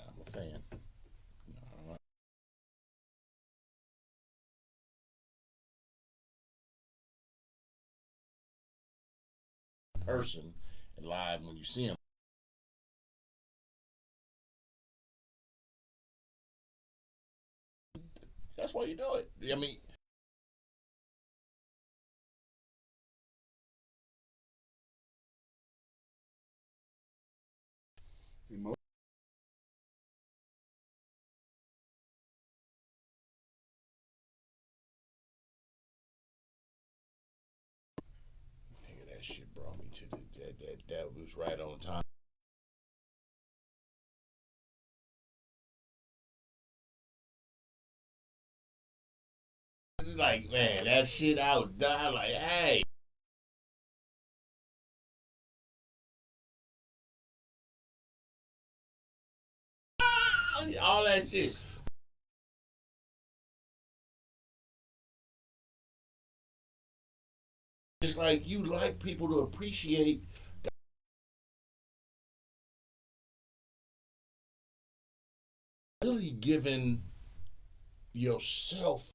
S5: I'm a fan. Person and live when you see him. That's why you do it. I mean, nigga, that shit brought me to that was right on time. Like, man, that shit out die. Like, hey. All that shit. It's like you like people to appreciate really giving yourself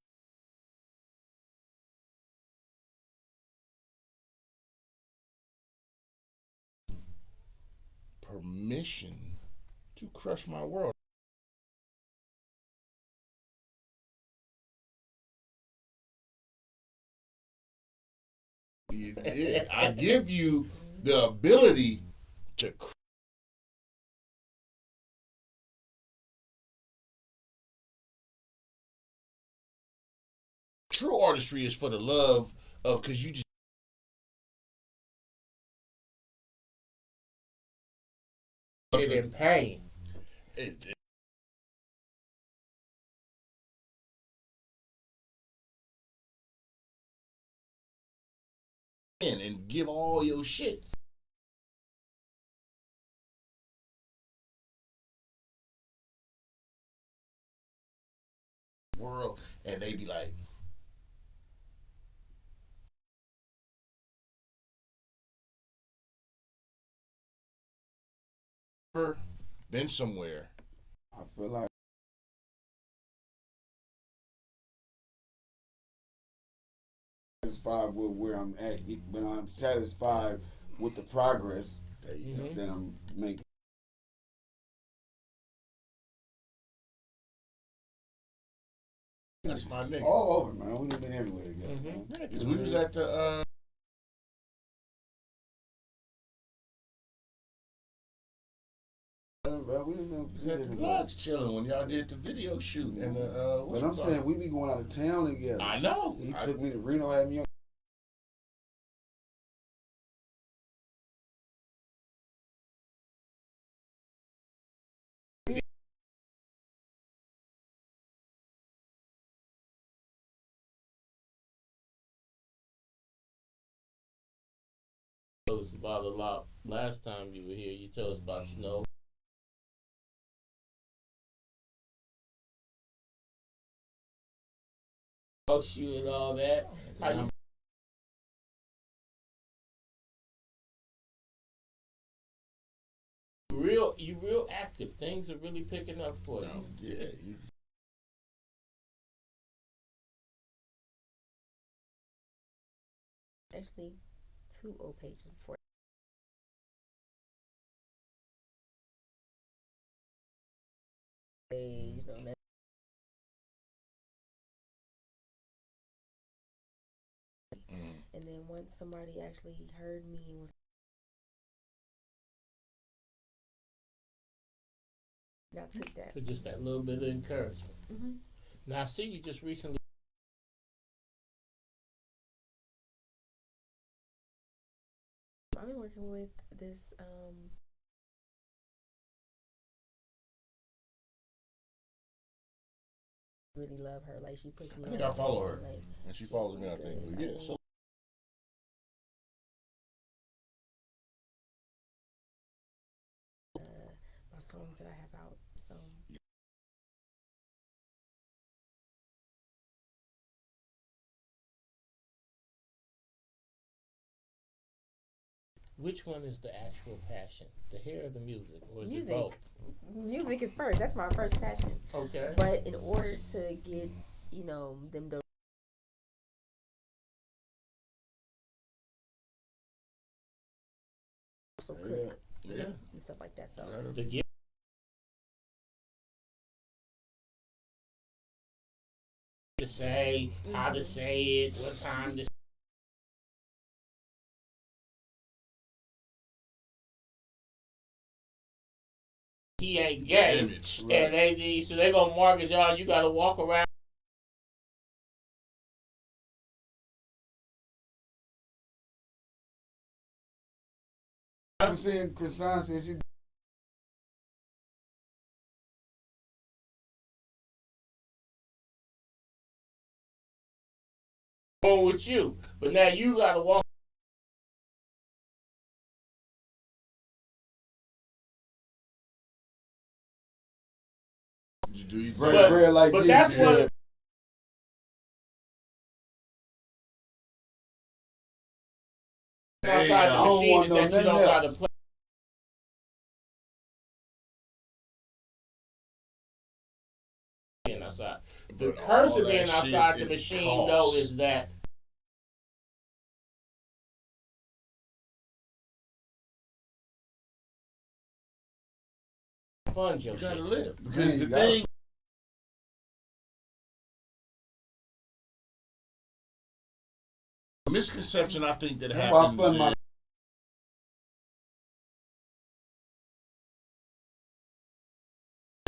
S5: permission to crush my world. I give you the ability to true artistry is for the love of, because you just
S2: Shit in pain.
S5: And give all your shit. World, and they be like, been somewhere.
S4: I feel like satisfied with where I'm at, but I'm satisfied with the progress that I'm making.
S5: That's my nigga.
S4: All over, man. We done been everywhere together, man.
S5: Yeah, because we was at the
S4: Bro, we done been
S5: at the
S4: different
S5: lodge
S4: places.
S5: chilling when y'all did the video shoot and
S4: But I'm saying we be going out of town together.
S5: I know.
S4: He took me to Reno, had me on.
S2: Told us about a lot last time you were here. You told us about, you and all that. How you real active. Things are really picking up for you.
S5: Yeah.
S3: Actually, 2 old pages before. Page, and then once somebody actually heard me and was, I took that.
S2: So just that little bit of encouragement.
S3: Mm-hmm.
S2: Now I see you just recently.
S3: I've been working with this really love her. Like, she puts me
S5: I think
S3: on.
S5: I follow her.
S3: Like,
S5: And she
S3: she's
S5: follows me,
S3: really
S5: I think.
S3: good.
S5: Yeah, so
S3: my songs that I have out. So
S2: Which one is the actual passion? The hair or the music? Or is
S3: Music.
S2: it both?
S3: music is first. That's my first passion.
S2: Okay.
S3: But in order to get, them to also cook
S5: yeah.
S3: and stuff like that. So
S2: The gift. To say, how to say it, what time to. He ain't gay,
S5: Image, right.
S2: and they gonna market y'all. You gotta walk around.
S4: I'm saying Krishan said she.
S2: Going with you, but now you gotta walk.
S5: Do you
S4: Break
S2: But-
S4: bread like
S2: but
S4: Jesus
S2: that's what-
S4: said.
S2: Outside
S4: I
S2: the
S4: don't
S2: machine
S4: want
S2: is
S4: no
S2: that you
S4: nothing
S2: don't gotta
S4: else.
S2: play. Being outside. The
S5: But
S2: curse
S5: all
S2: of being
S5: that
S2: outside the
S5: shit is
S2: machine,
S5: cost.
S2: though, is that fund your
S5: You gotta
S2: shit.
S5: live. Because
S4: Man, you
S5: the
S4: gotta.
S5: thing, the misconception I think that
S4: That's why I
S5: happens
S4: fund my.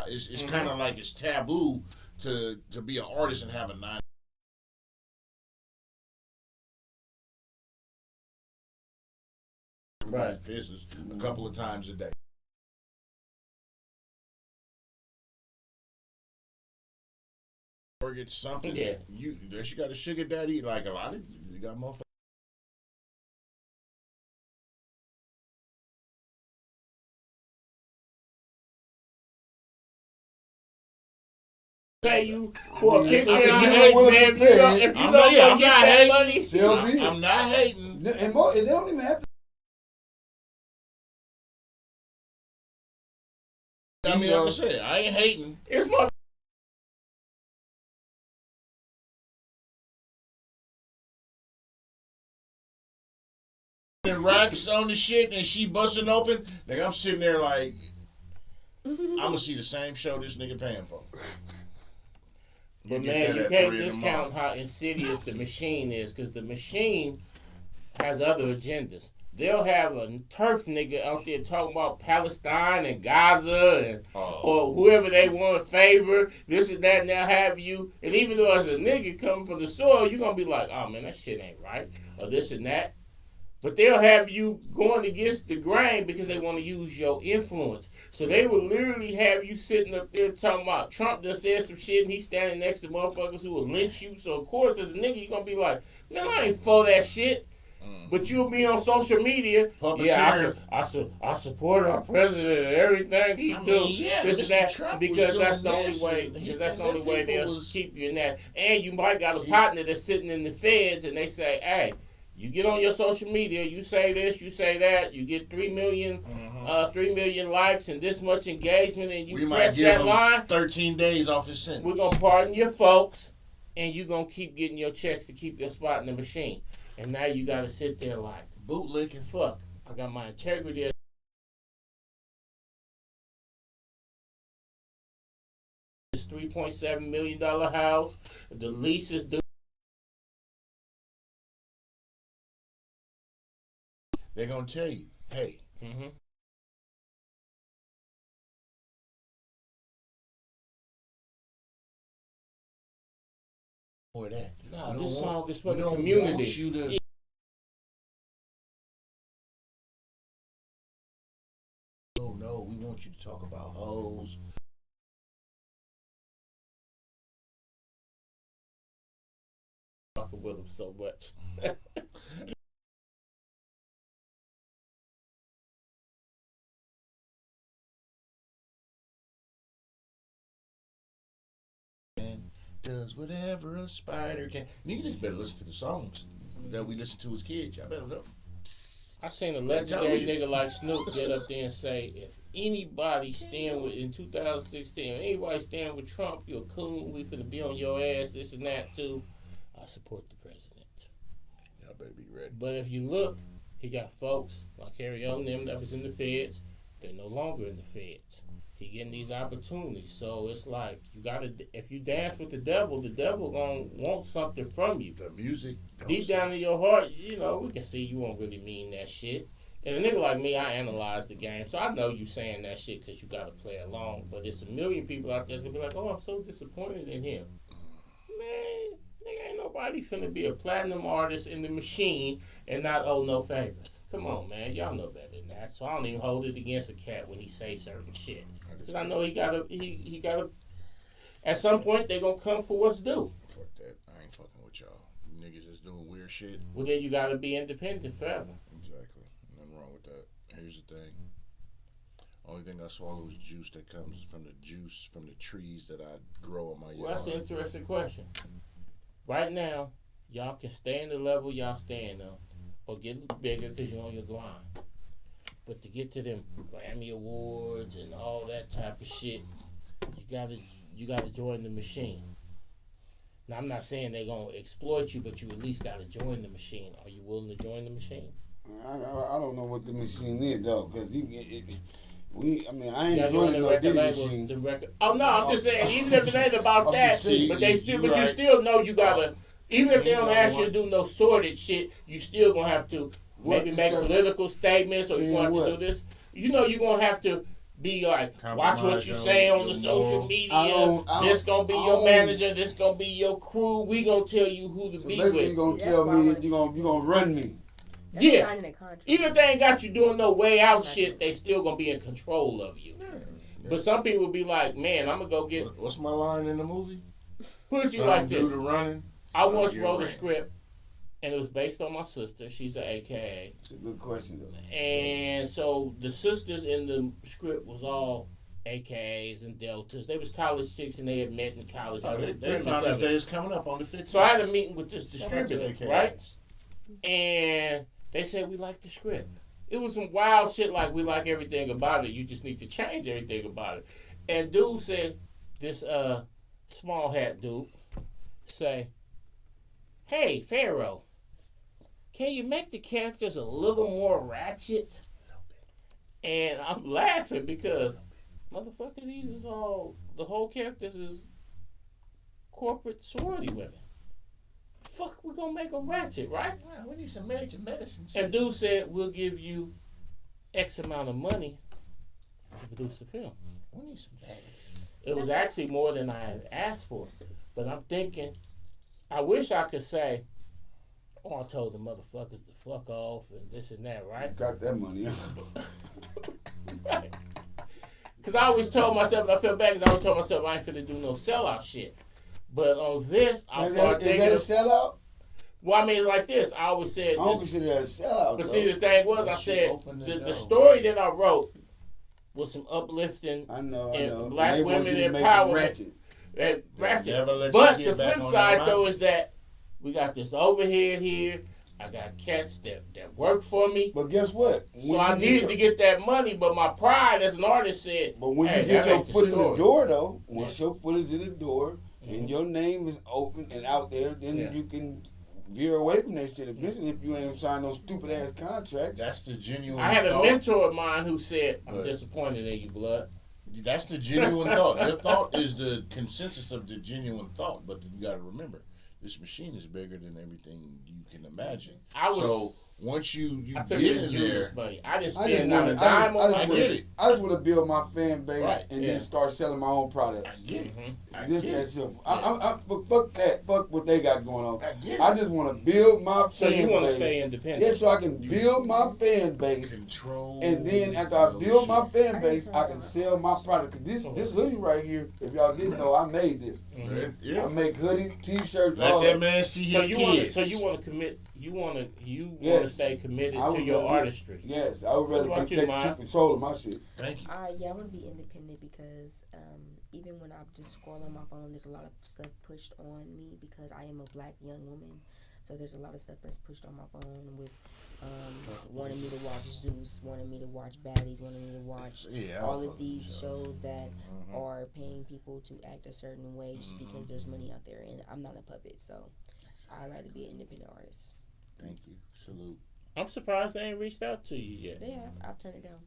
S5: is it's kind of like it's taboo to be an artist and have a 9.
S2: Right.
S5: Business a couple of times a day. Or get something.
S2: Yeah.
S5: You got a sugar daddy. Like a lot of you got motherfuckers.
S2: Pay you for a
S4: Yeah,
S2: picture.
S4: if
S2: And I
S4: you
S2: hate,
S4: don't wanna
S2: man. If
S4: be
S2: you don't,
S4: paid,
S2: if you
S5: I'm
S2: don't
S5: not- yeah,
S2: go
S5: I'm
S2: get
S5: not
S2: that
S5: hating.
S2: money,
S4: Still be.
S5: I'm not hating.
S4: And more, they don't even have to.
S5: I mean, like I said, I ain't hating.
S2: it's my.
S5: And racks on the shit and she busting open. Like I'm sitting there like I'm gonna see the same show this nigga paying for.
S2: But
S5: get
S2: man,
S5: that
S2: you
S5: at
S2: can't
S5: 3 in the
S2: discount
S5: morning.
S2: how insidious the machine is, because the machine has other agendas. They'll have a turf nigga out there talking about Palestine and Gaza and or whoever they want to favor, this and that, and they'll have you. And even though as a nigga coming from the soil, you're going to be like, oh man, that shit ain't right, or this and that. But they'll have you going against the grain because they want to use your influence. So they will literally have you sitting up there talking about Trump just said some shit and he's standing next to motherfuckers who will lynch you. So of course as a nigga you're going to be like, man, I ain't for that shit. But you'll be on social media. Yeah, I support our president and everything he do.
S5: Yeah,
S2: this and
S5: Mr.
S2: that
S5: Trump
S2: because
S5: was
S2: that's the
S5: doing
S2: only
S5: this
S2: way.
S5: and
S2: Because that's the
S5: and
S2: only
S5: them
S2: way
S5: people
S2: they'll
S5: was-
S2: keep you in that. And you might got a partner that's sitting in the feds, and they say, "Hey, you get on your social media, you say this, you say that, you get 3 million, 3 million likes and this much engagement, and you
S5: We might
S2: press
S5: give
S2: that
S5: him
S2: line.
S5: 13 days off his sentence.
S2: We're gonna pardon your folks, and you're gonna keep getting your checks to keep your spot in the machine. And now you gotta sit there like,
S5: bootlicking.
S2: fuck, I got my integrity. This $3.7 million house, the lease is due.
S5: They're gonna tell you, hey, or that.
S2: No,
S5: We
S2: this
S5: don't
S2: song
S5: want-
S2: is for
S5: we
S2: the
S5: don't
S2: community.
S5: want you to- Oh no, we want you to talk about hoes.
S2: Fucking with him so much.
S5: Does whatever a spider can. Niggas better listen to the songs that we listen to as kids. Y'all better know.
S2: I seen a
S5: told
S2: legendary
S5: you.
S2: nigga like Snoop get up there and say, if anybody stand with, in 2016, if anybody stand with Trump, you're a coon, we finna be on your ass, this and that too. I support the president.
S5: Y'all better be ready.
S2: But if you look, he got folks like Harry O and them that was in the feds. They're no longer in the feds. He getting these opportunities. So it's like, you gotta, if you dance with the devil gonna want something from you.
S5: The music. don't
S2: Deep
S5: stop.
S2: down in your heart, you know, we can see you won't really mean that shit. And a nigga like me, I analyze the game. So I know you saying that shit because you gotta play along. But there's a million people out there that's gonna be like, oh, I'm so disappointed in him. Man, nigga, ain't nobody finna be a platinum artist in the machine and not owe no favors. Come on, man. Y'all know better than that. So I don't even hold it against a cat when he say certain shit. Because I know he gotta, at some point, they gonna come for what's due.
S5: Fuck that. I ain't fucking with y'all. Niggas is doing weird shit.
S2: Well, then you gotta be independent forever.
S5: Exactly. Nothing wrong with that. Here's the thing. Only thing I swallow is juice that comes from the trees that I grow on my yard.
S2: Well, that's an interesting question. Right now, y'all can stay in the level y'all staying on, or get bigger because you're on your grind. But to get to them Grammy Awards and all that type of shit, you gotta join the machine. Now, I'm not saying they're gonna exploit you, but you at least gotta join the machine. Are you willing to join the machine?
S4: I don't know what the machine is though, cause I ain't
S2: You gotta join
S4: joining
S2: the
S4: no
S2: record
S4: Diddy
S2: labels.
S4: machine.
S2: The record. Oh no, I'm just saying. Even if it ain't about
S4: I'm
S2: that,
S4: just saying,
S2: but they
S4: you-
S2: still,
S4: you
S2: but you
S4: right.
S2: still know you gotta. Even if they
S5: You
S2: don't
S5: know
S2: ask you
S5: what?
S2: to do no sordid shit, you still gonna have to
S4: What
S2: maybe
S4: the
S2: make
S4: seven-
S2: political statements, or you
S4: saying
S2: gonna have
S4: what?
S2: to do this. You know, you're gonna have to be like, watch what
S5: Compromise
S2: you
S5: on
S2: say on
S5: your
S2: the social
S5: moral.
S2: media.
S4: I don't-
S2: This gonna be
S4: I
S2: your
S4: don't-
S2: manager. This gonna be your crew. We gonna tell you who to
S4: So
S2: be
S4: basically, you
S2: with.
S4: gonna
S3: See,
S4: tell
S3: that's
S4: me
S3: why
S4: that you gonna run me.
S3: That's
S2: Yeah.
S3: signing a contract.
S2: Even if they ain't got you doing no way out shit, they still gonna be in control of you. But some people be like, man, I'm gonna go get.
S5: What's my line in the movie?
S2: Put it to you
S5: Son,
S2: like
S5: do
S2: this.
S5: the running.
S2: I
S5: son,
S2: once
S5: get
S2: wrote a
S5: ran.
S2: script, and it was based on my sister. She's an AKA.
S4: It's a good question though.
S2: And so the sisters in the script was all AKAs and Deltas. They was college chicks, and they had met in college.
S5: Oh,
S2: Like,
S5: their
S2: 37.
S5: Founders Day is coming up on the 15th.
S2: So I had a meeting with this
S5: Shout out to
S2: distributor,
S5: AKAs.
S2: right? And they said, we like the script. It was some wild shit like, we like everything about it. You just need to change everything about it. And dude said, this small hat dude, say, hey, Pharaoh, can you make the characters a little more ratchet? And I'm laughing because, motherfucker, these is all, the whole characters is corporate sorority women. Fuck, we're gonna make them ratchet, right?
S5: Yeah, we need some major medicines.
S2: And dude said, we'll give you X amount of money to produce the film.
S5: We need some bags.
S2: It was actually more than I had asked for. But I'm thinking, I wish I could say, oh, I told the motherfuckers to fuck off and this and that, right?
S4: Got that money.
S2: Right. Because I always told myself, and I feel bad because I always told myself I ain't finna do no sellout shit. But on this, I started thinking.
S4: Is that a sellout?
S2: Well, I mean, like this. I always said
S4: I don't
S2: this.
S4: consider that a sellout.
S2: But
S4: though.
S2: see, the thing was, I said, the story that I wrote was some uplifting
S4: I know.
S2: and black
S4: they want
S2: women
S4: you to make it
S2: empowerment.
S4: ratchet.
S2: And ratchet.
S5: Never let
S2: But
S5: you
S2: the
S5: get back
S2: flip
S5: on
S2: side,
S5: that
S2: though,
S5: mountain.
S2: is that we got this overhead here. I got cats that work for me.
S4: But guess what?
S2: So I needed to get that money, but my pride as an artist said,
S4: But when
S2: hey,
S4: you get
S2: that
S4: your
S2: ain't the
S4: foot in the
S2: story.
S4: door, though, once
S2: Yeah.
S4: your foot is in the door and your name is open and out there, then you can veer away from that shit eventually if you ain't signed those stupid ass contracts.
S5: That's the genuine
S2: I had a
S5: thought.
S2: mentor of mine who said, I'm
S5: But-
S2: disappointed in you, blood.
S5: That's the genuine thought. Your thought is the consensus of the genuine thought. But you got to remember, this machine is bigger than everything you can imagine. So once you
S2: I took
S5: get
S2: his
S5: in
S2: Judas
S5: there,
S2: money. I didn't
S4: I just
S2: spend not a
S4: want
S2: dime on
S5: I
S2: my
S5: get
S2: shit.
S5: it.
S4: I just want to build my fan base
S5: Right,
S4: and
S2: yeah.
S4: then start selling my own
S5: I
S4: products.
S5: get it.
S2: Mm-hmm.
S5: I
S4: Just
S5: get
S4: that
S5: it.
S4: simple. Fuck that. Fuck what they got going on.
S5: I get it.
S4: I just want to build my
S2: So
S4: fan
S2: you want to
S4: base.
S2: stay independent?
S4: Yeah, so I can build my fan base.
S5: Control.
S4: And then after I build my fan
S3: I
S4: base,
S3: didn't
S4: I
S3: turn
S4: can
S3: it on.
S4: sell my product. Cause this hoodie right here, if y'all didn't know, I made this.
S2: Mhm.
S5: Yeah.
S4: I make hoodies, t-shirts,
S5: Let
S4: all
S5: that
S4: that.
S5: man see
S2: So
S5: his
S2: you want
S5: kids.
S2: to commit? You want to
S4: Yes.
S2: stay committed
S4: I
S2: to
S4: would
S2: your
S4: rather-
S2: artistry?
S4: Yes, I would rather
S2: What about
S4: keep
S2: you, Maya?
S4: control of my shit.
S5: Thank you.
S3: Yeah, I want to be independent because even when I'm just scrolling my phone, there's a lot of stuff pushed on me because I am a black young woman. So there's a lot of stuff that's pushed on my phone with wanting me to watch Zeus, wanting me to watch Baddies, wanting me to watch all of these shows that are paying people to act a certain way just because there's money out there, and I'm not a puppet, so I'd rather be an independent artist.
S5: Thank you. Salute.
S2: I'm surprised they ain't reached out to you yet.
S3: They have. I've turned it down.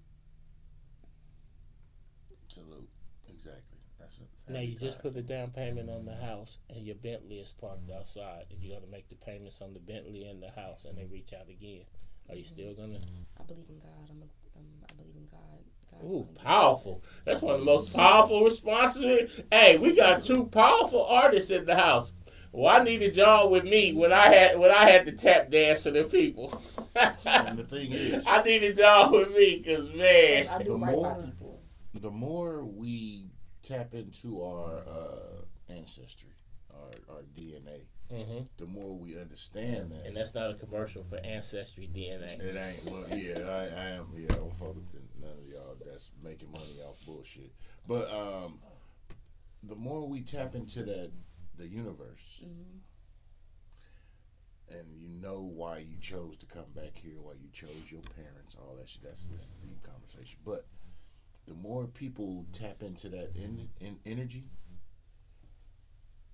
S5: Salute. Exactly. That's it.
S2: Now you just put the down payment on the house, and your Bentley is parked outside, and you got to make the payments on the Bentley and the house, and they reach out again. Are you still gonna?
S3: I believe in God. I believe in God. God's
S2: Ooh,
S3: gonna give me-
S2: powerful. That's one of the most powerful responses. Hey, we got two powerful artists in the house. Well, I needed y'all with me when I had to tap dance for the people.
S5: And the thing is,
S2: I needed y'all with me, cause man,
S3: Yes, I do
S5: The
S3: right by
S5: more-
S3: people.
S5: the more we tap into our ancestry, our DNA, the more we understand that.
S2: and that's not a commercial for Ancestry DNA.
S5: It ain't. Well, yeah, I am. Yeah, I don't fuck with none of y'all that's making money off bullshit. But the more we tap into the universe, and you know why you chose to come back here, why you chose your parents, all that shit. That's a deep conversation. But the more people tap into that energy,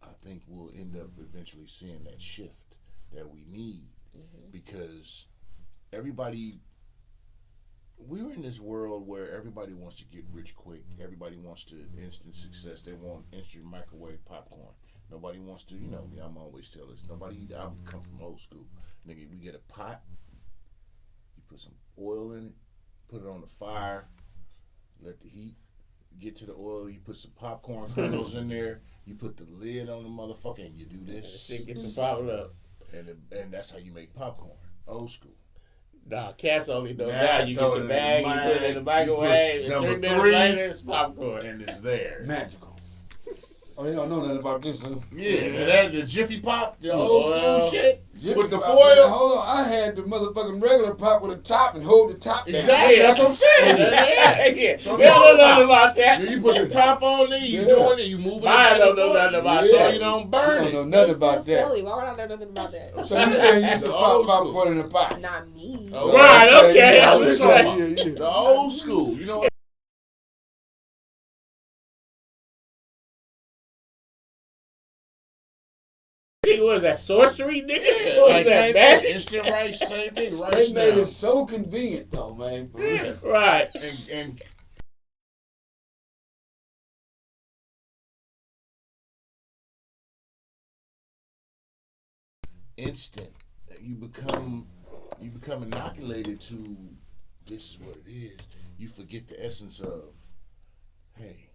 S5: I think we'll end up eventually seeing that shift that we need, because everybody, we're in this world where everybody wants to get rich quick. Everybody wants to instant success. They want instant microwave popcorn. Nobody wants to, I'm always tell this. I come from old school. Nigga, we get a pot, you put some oil in it, put it on the fire, let the heat get to the oil, you put some popcorn kernels in there, you put the lid on the motherfucker, and you do this.
S2: Shit get the bottle up.
S5: And that's how you make popcorn. Old school.
S2: Nah, cats only know
S5: Nah,
S2: now. You
S5: throw
S2: get
S5: it
S2: the
S5: in
S2: bag,
S5: the
S2: you put it in the microwave, and
S5: number
S2: 3 minutes
S5: three.
S2: later it's popcorn.
S5: And it's there.
S4: Magical. Oh, you don't know nothing about this, huh?
S5: Yeah, and that the Jiffy Pop, the old school
S2: Well,
S5: shit
S4: Jiffy
S5: with the
S4: Pop,
S5: foil.
S4: Hold on, I had the motherfucking regular pop with a top and hold the top down.
S5: Exactly,
S2: Yeah.
S5: that's what I'm saying.
S2: Yeah.
S5: So
S2: We don't know nothing about
S5: Then
S2: that.
S5: you put the top on there, you doing it, you moving it
S2: Mine
S5: back
S2: don't
S5: and
S2: know
S5: forth.
S2: nothing about
S5: So
S2: that.
S5: you don't
S4: You
S5: burn
S4: don't know
S5: it.
S4: nothing
S3: It's
S4: about
S3: still
S4: that.
S3: silly. Why would I know nothing about that?
S4: So you saying you used to
S5: The
S4: pop
S5: old school.
S4: popcorn in the pot?
S3: Not me.
S5: Oh,
S2: Right, okay.
S4: Yeah,
S2: I was
S4: yeah,
S2: like,
S4: yeah, yeah.
S5: The old school. You know what?
S2: nigga, what is that, sorcery, nigga?
S5: Yeah,
S2: What
S5: like
S2: is that,
S5: same thing.
S2: magic?
S5: Instant rice, same thing. Rice
S4: They made
S5: now.
S4: it so convenient, though, man. For real.
S2: Right.
S5: And instant. You become inoculated to this is what it is. You forget the essence of, hey,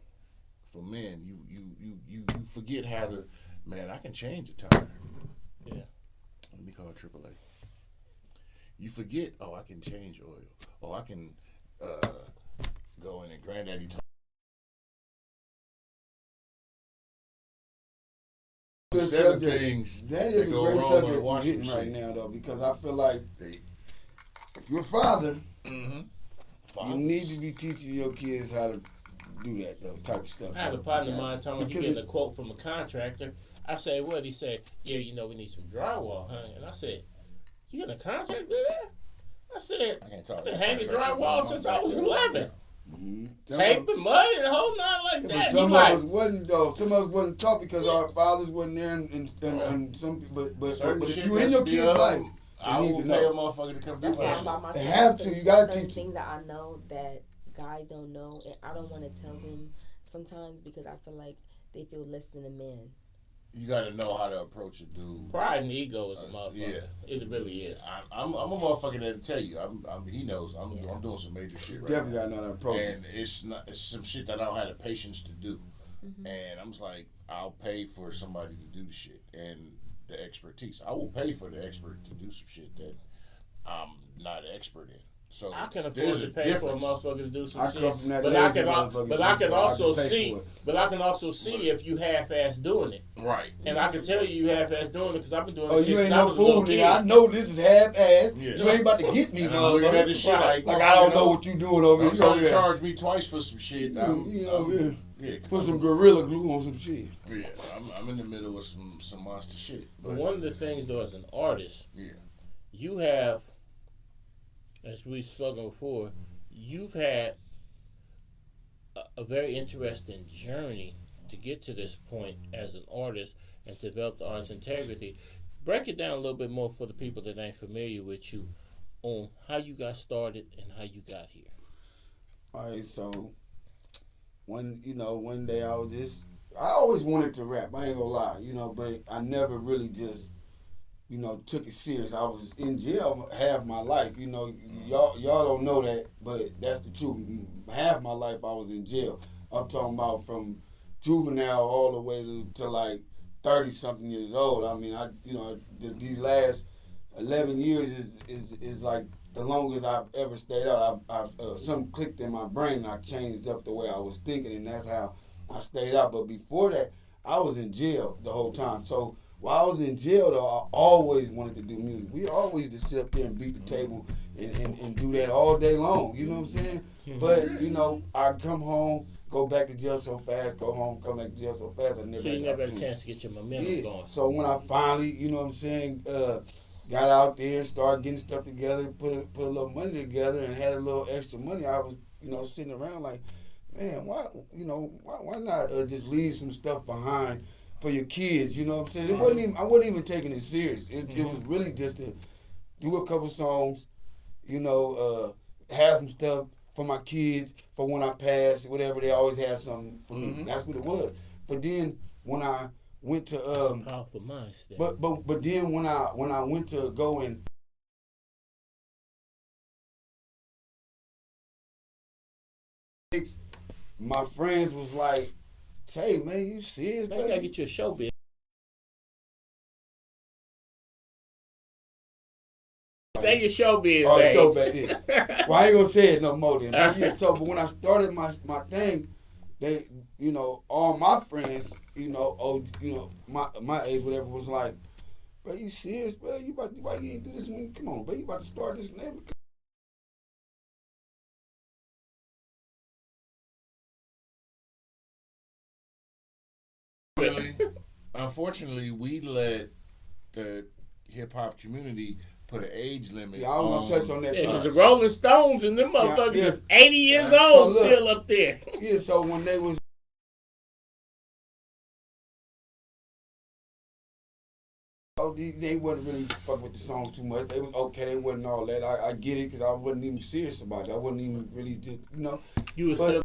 S5: for men, you forget how to, man, I can change the tire. Yeah. Let me call AAA. You forget, I can change oil. I can go in and granddaddy
S4: Good subject. That is a great subject you're hitting right now, though, because I feel like if you're a father, you need to be teaching your kids how to do that, though, type of stuff.
S2: I had a partner of mine telling me he getting a quote from a contractor. I said, what? He said, yeah, we need some drywall, huh? And I said, you getting a contract do that? I said, I've been hanging drywall since I was 11. Mm-hmm. Tape and mud and the whole nine like that.
S4: But some of us wasn't though. Some of us wasn't taught because our fathers wasn't there, and some. But if you in your kid's life,
S5: I
S4: need
S5: will
S4: to
S5: pay
S4: know.
S5: a motherfucker to come do
S3: That's why I'm
S5: that.
S3: about my
S4: They have to. You gotta
S3: certain
S4: teach
S3: things that I know that guys don't know, and I don't want to tell them sometimes because I feel like they feel less than a man.
S5: You got to know how to approach a dude.
S2: Pride and ego is a motherfucker.
S5: Yeah.
S2: It really is.
S5: I'm a motherfucker that'll tell you. He knows. I'm doing some major shit right
S4: Definitely
S5: now.
S4: got to know how to approach it.
S5: And it's some shit that I don't have the patience to do. Mm-hmm. And I'm just like, I'll pay for somebody to do the shit and the expertise. I will pay for the expert to do some shit that I'm not an expert in. So
S2: I can afford to pay for a motherfucker to do some shit, but I can also see if you half-ass doing it.
S5: Right.
S2: And I can tell you half-ass doing it because I've been doing
S4: this
S2: shit
S4: you ain't
S2: since I
S4: no
S2: was a little
S4: fool,
S2: kid.
S4: nigga. I know this is half-ass.
S5: Yeah.
S4: You ain't about to get me, motherfucker.
S5: This shit like
S4: I don't know what you doing over here.
S5: You trying to charge me twice for some shit.
S4: Put some Gorilla Glue on some shit.
S5: Yeah, I'm in the middle of some monster shit.
S2: But one of the things, though, as an artist, you have, as we've spoken before, you've had a very interesting journey to get to this point as an artist and develop the artist's integrity. Break it down a little bit more for the people that ain't familiar with you on how you got started and how you got here.
S4: All right, so one day I always wanted to rap. I ain't gonna lie, but I never really just took it serious. I was in jail half my life. Y'all don't know that, but that's the truth. Half my life I was in jail. I'm talking about from juvenile all the way to like 30-something years old. I mean, these last 11 years is like the longest I've ever stayed out. Something clicked in my brain and I changed up the way I was thinking, and that's how I stayed out. But before that, I was in jail the whole time. So while I was in jail, though, I always wanted to do music. We always just sit up there and beat the table and do that all day long. You know what I'm saying? But, I'd come home, go back to jail so fast, go home, come back to jail so fast.
S2: So you never had a chance to get your momentum going.
S4: So when I finally, got out there, started getting stuff together, put a little money together, and had a little extra money, I was, sitting around like, man, why not just leave some stuff behind for your kids? You know what I'm saying? I wasn't even taking it serious. It was really just to do a couple songs, have some stuff for my kids for when I pass, whatever. They always had something for me. That's what it was. But then when I went to
S2: That's a powerful mindset.
S4: But then when I went to go and my friends was like, "Hey man, you serious,
S2: man? You gotta get you a show, bitch. Say your showbiz.
S4: Oh, show back then. Well, I ain't gonna say it no more then. But when I started my thing, they, all my friends, my age, whatever, was like, bro, you serious, bro? Why you ain't do this one? Come on, bro, you about to start this name?
S5: Unfortunately, we let the hip hop community put an age limit.
S4: Yeah, I was gonna touch on that.
S2: Yeah, the Rolling Stones and them motherfuckers is 80 years old, so look, still up there.
S4: Yeah, so when they was they wasn't really fuck with the songs too much. They was okay. They wasn't all that. I get it because I wasn't even serious about it. I wasn't even really just
S2: You was still.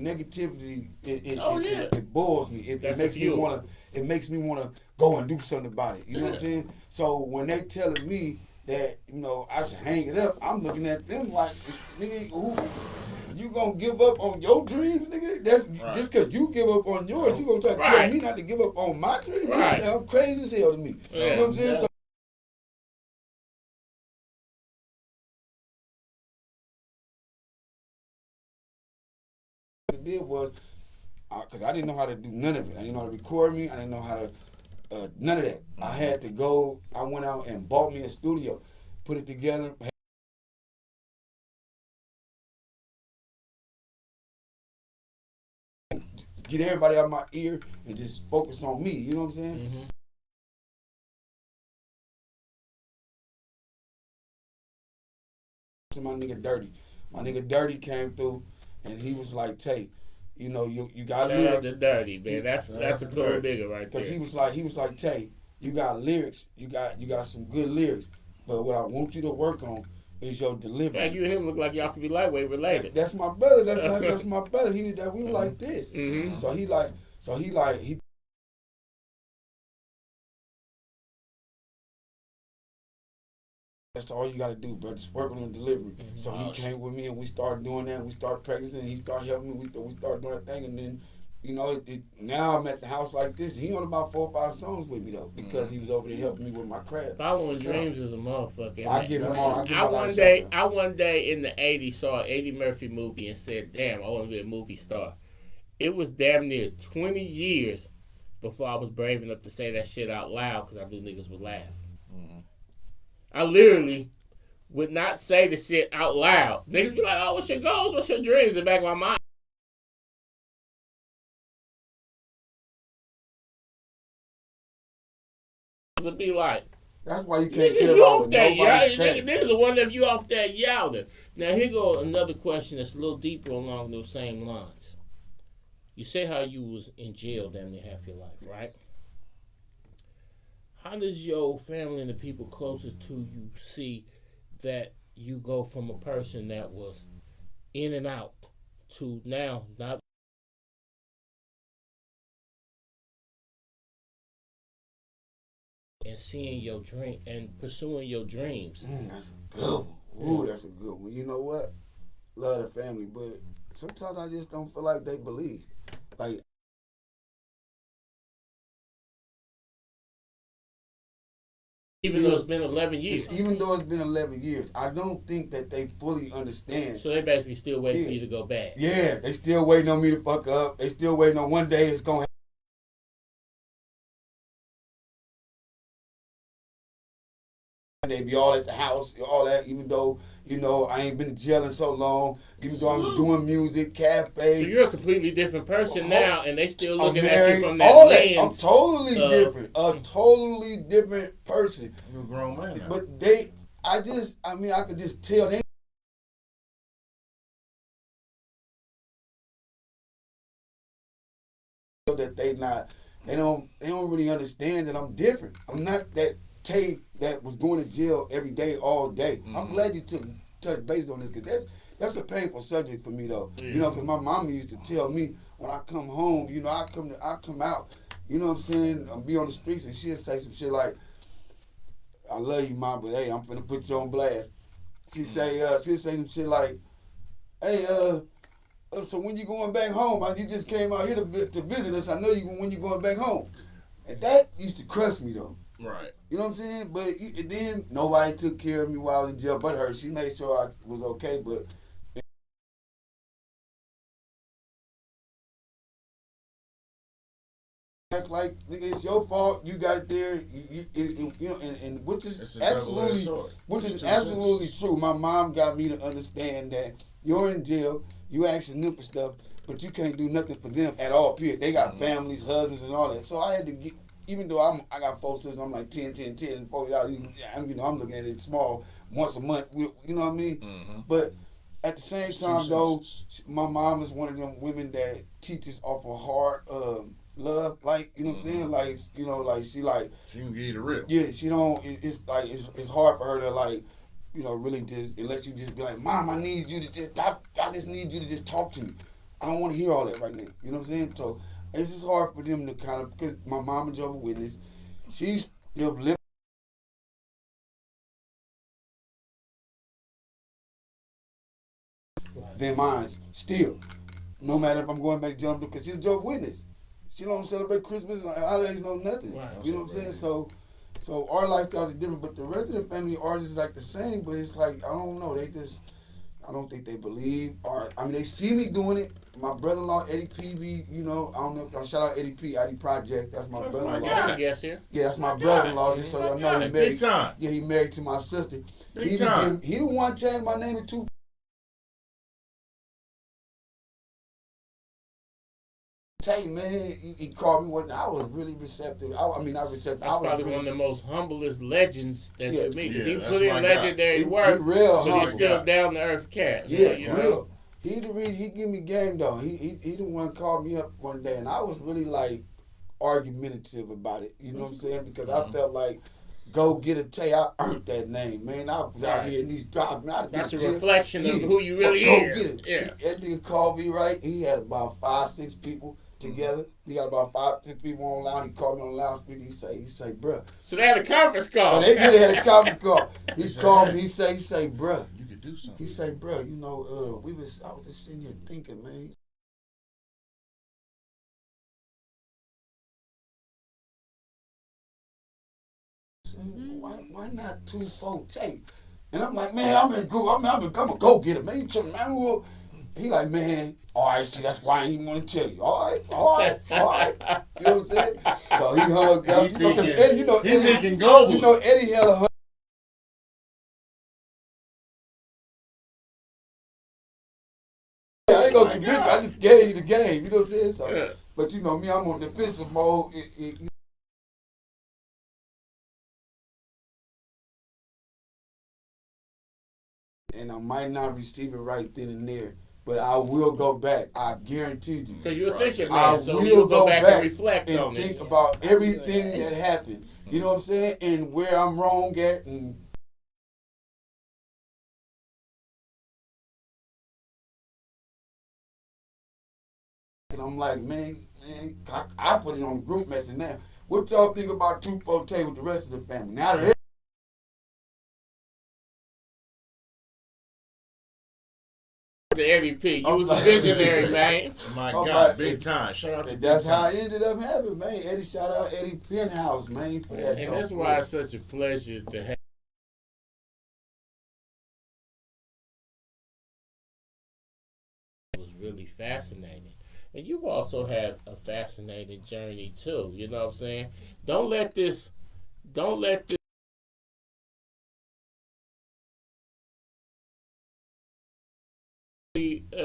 S4: negativity,
S2: yeah.
S4: it bores me. It
S2: That's
S4: makes
S2: a
S4: me
S2: fuel.
S4: wanna. It makes me wanna go and do something about it. You know what I'm saying? So when they telling me that I should hang it up, I'm looking at them like, nigga, who you gonna give up on your dreams, nigga? That's
S5: Right.
S4: just because you give up on yours, you gonna try to tell me not to give up on my dreams?
S2: Right.
S4: That sounds crazy as hell to me.
S2: Yeah.
S4: You know what I'm saying?
S5: Yeah.
S4: So what I did was, because I didn't know how to do none of it. I didn't know how to record me. I didn't know how to none of that. I had to go. I went out and bought me a studio, put it together. Get everybody out of my ear and just focus on me. You know what I'm saying?
S2: Mm-hmm.
S4: To my nigga Dirty. My nigga Dirty came through and he was like, Tay, you got
S2: Shout
S4: lyrics.
S2: out to Dirty, man. That's a cool nigga right there.
S4: Because he was like, Tay, you got lyrics. You got some good lyrics. But what I want you to work on is your delivery.
S2: Like you and him look like y'all could be lightweight related.
S4: That's my brother. That's my brother. We were like this.
S2: Mm-hmm.
S4: So he that's all you gotta do, bro. Just work on the delivery.
S2: Mm-hmm.
S4: So he came with me and we started doing that. We started practicing. He started helping me. We started doing that thing, and then now I'm at the house like this. He on about 4 or 5 songs with me though, because he was over there helping me with my craft.
S2: Following dreams is a motherfucker.
S4: I give him all.
S2: I one day in the '80s saw an Eddie Murphy movie and said, "Damn, I want to be a movie star." It was damn near 20 years before I was brave enough to say that shit out loud because I knew niggas would laugh.
S5: Mm-hmm.
S2: I literally would not say the shit out loud. Niggas be like, "Oh, what's your goals? What's your dreams?" In the back of my mind. To be like,
S4: that's why you can't
S2: niggas,
S4: care
S2: you
S4: about
S2: off
S4: what
S2: that
S4: nobody
S2: yowder.
S4: said.
S2: Niggas are wondering if you off that yowder. Now here go another question that's a little deeper along those same lines. You say how you was in jail damn near half your life, right? How does your family and the people closest to you see that you go from a person that was in and out to now not and seeing your dream and pursuing your dreams?
S4: That's a good one. Ooh, that's a good one. You know what? Love the family, but sometimes I just don't feel like they believe. Like,
S2: Even though it's been 11 years.
S4: even though it's been 11 years, I don't think that they fully understand.
S2: So they basically still waiting for you to go back.
S4: Yeah, they still waiting on me to fuck up. They still waiting on one day it's gonna happen. They be all at the house, all that, even though, I ain't been in jail in so long, even though I'm doing music, cafe.
S2: So you're a completely different person now, and they still looking at
S4: married,
S2: you from that
S4: all
S2: lens.
S4: I'm totally different. A totally different person.
S5: You're a grown man now.
S4: But I could just tell they that they don't really understand that I'm different. I'm not that Tay that was going to jail every day, all day. Mm-hmm. I'm glad you touched base on this, because that's a painful subject for me though.
S2: Mm-hmm.
S4: Because my mama used to tell me when I come home, I come out, you know what I'm saying, I'll be on the streets and she'll say some shit like, "I love you, Mom, but hey, I'm finna put you on blast." She'll say some shit like, "Hey, so when you going back home? You just came out here to visit us. I know you when you going back home." And that used to crush me though.
S5: Right.
S4: You know what I'm saying? But then nobody took care of me while I was in jail but her. She made sure I was okay, but act like, nigga, it's your fault. You got it there. And which is absolutely true. My mom got me to understand that you're in jail. You asking them for stuff, but you can't do nothing for them at all. Period. They got families, husbands, and all that. So I had to get. Even though I got 4 sisters, I'm like 10, $40. I'm looking at it small once a month. You know what I mean?
S5: Mm-hmm.
S4: But at the same time, though, my mom is one of them women that teaches off of hard love. Like, you know what I'm saying? Like,
S5: she can give you the real.
S4: Yeah, she don't. It's like it's hard for her to like, really just unless you just be like, "Mom, I need you to just. I just need you to just talk to me." I don't want to hear all that right now. You know what I'm saying? So it's just hard for them to kind of, because my mama Jehovah's Witness, she's still living. Than mine still. No matter if I'm going back to jump, because she's a Jehovah's Witness. She don't celebrate Christmas, holidays, no nothing.
S2: Right.
S4: You know what I'm saying? So our lifestyles are different, but the rest of the family, ours is like the same. But it's like, I don't know, I don't think they believe. Or I mean, they see me doing it. My brother-in-law Eddie P. I don't know. Shout out Eddie P. Eddie Project. That's my brother-in-law.
S2: Yes, here.
S4: Yeah, that's my brother-in-law. Just so y'all know, he married.
S5: Big time.
S4: Yeah, he married to my sister.
S5: Big time.
S4: He the one changed my name to two. Tell you, man, he called me one. I was really receptive. I mean, not receptive.
S2: That's probably one of the most humblest legends that you meet, because he
S5: that's
S2: put in
S5: my
S2: legendary
S4: guy.
S2: work,
S4: He real
S2: but
S4: humble
S2: he's still
S5: guy.
S2: down to earth cat.
S4: Yeah,
S2: you know?
S4: real. He the reason. He give me game though. He the one called me up one day, and I was really like argumentative about it. You know what I'm saying? Because I felt like, go get a Tay. I earned that name, man. I was out here in these jobs.
S2: That's a reflection of
S4: Yeah.
S2: who you really
S4: Go
S2: is.
S4: get it.
S2: Yeah.
S4: That nigga called me, right? He had about 5-6 people together. He got about 5-6 people online. He called me on the loudspeaker. He say, bruh.
S2: So they had a conference call.
S4: Well, they really had a conference call. He called me. He say, bruh.
S5: You could do something.
S4: He say, bruh, you know, I was just sitting here thinking, man. Why not 2-4 tape? And I'm like, man, I'm gonna go get it, man. You took man, well, he like, man, all right, see, that's why I ain't want to tell you. All right. You know what I'm saying? So he hung up.
S5: He thinking global.
S4: You know, Eddie hella. I ain't gonna convince you. I just gave you the game. You know what I'm saying? So, but you know me, I'm on defensive mode. And I might not receive it right then and there, but I will go back. I guarantee you.
S2: Because you're a thinking
S4: I
S2: man, so
S4: will
S2: you'll go
S4: go
S2: back and reflect
S4: and
S2: on
S4: think
S2: it.
S4: about everything that happened. You know what I'm saying? And where I'm wrong at, and I'm like, man, I put it on the group message now. What y'all think about 2-4 Tay with the rest of the family? Now that
S2: The Eddie P. You was a visionary, man.
S5: My
S4: Oh,
S5: God,
S4: my-
S5: big time. Shout out to
S4: that's
S5: Big
S4: how
S5: Time.
S4: it ended up happening, man. Eddie, shout out Eddie Penthouse, man, for that.
S2: And that's why it's such a pleasure to have. It was really fascinating. And you've also had a fascinating journey too. You know what I'm saying? Don't let this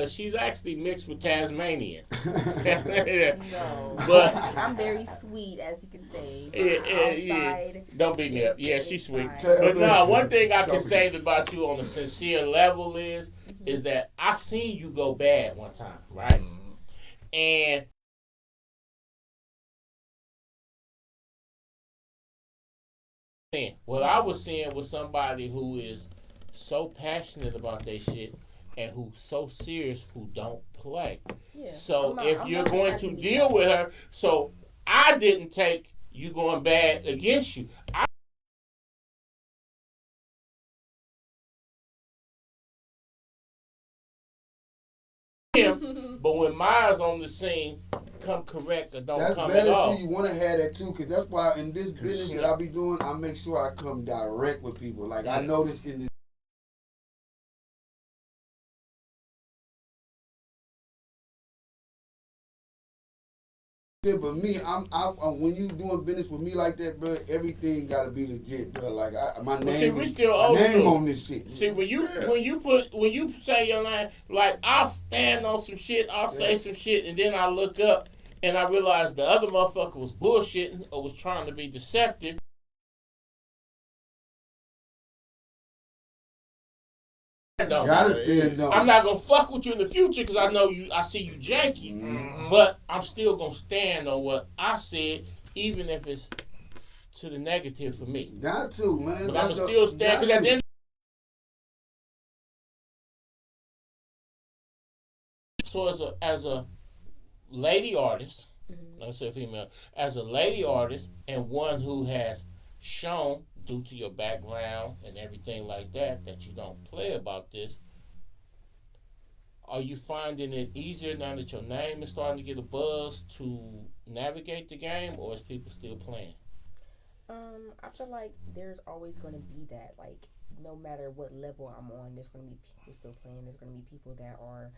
S2: she's actually mixed with Tasmanian.
S3: No,
S2: But
S3: I'm very sweet, as you can say.
S2: yeah. Don't beat me up. Yeah, she's sweet.
S3: inside.
S2: But no, one thing I can say about you on a sincere level is that I seen you go bad one time, right? And what I was seeing was somebody who is so passionate about their shit and who's so serious who don't play.
S3: Yeah,
S2: So
S3: I'm
S2: if
S3: not
S2: you're
S3: the
S2: going
S3: type
S2: to
S3: be
S2: deal
S3: that.
S2: with her, so I didn't take you going bad against you. But when Maya's on the scene, come correct or don't
S4: That's
S2: come
S4: better
S2: at all.
S4: too. You want to have that too, because that's why in this business that I be doing, I make sure I come direct with people. Like I noticed in this. Yeah, but me, I'm when you doing business with me like that, bro, everything gotta be legit, bro. Like my name,
S2: see, we
S4: is,
S2: still
S4: my
S2: old
S4: name
S2: school.
S4: on this shit.
S2: See, when you say your name, like I'll stand on some shit, I'll say some shit, and then I look up and I realize the other motherfucker was bullshitting or was trying to be deceptive.
S4: Gotta stand on.
S2: I'm not gonna fuck with you in the future because I know you. I see you janky, but I'm still gonna stand on what I said, even if it's to the negative for me.
S4: Got to, man.
S2: But I'm gonna still stand because at the end. So as a lady artist,
S3: Mm-hmm.
S2: let's say female, as a lady artist and one who has shown due to your background and everything like that you don't play about this, are you finding it easier now that your name is starting to get a buzz to navigate the game, or is people still playing?
S3: I feel like there's always going to be that. Like, no matter what level I'm on, there's going to be people still playing. There's going to be people that are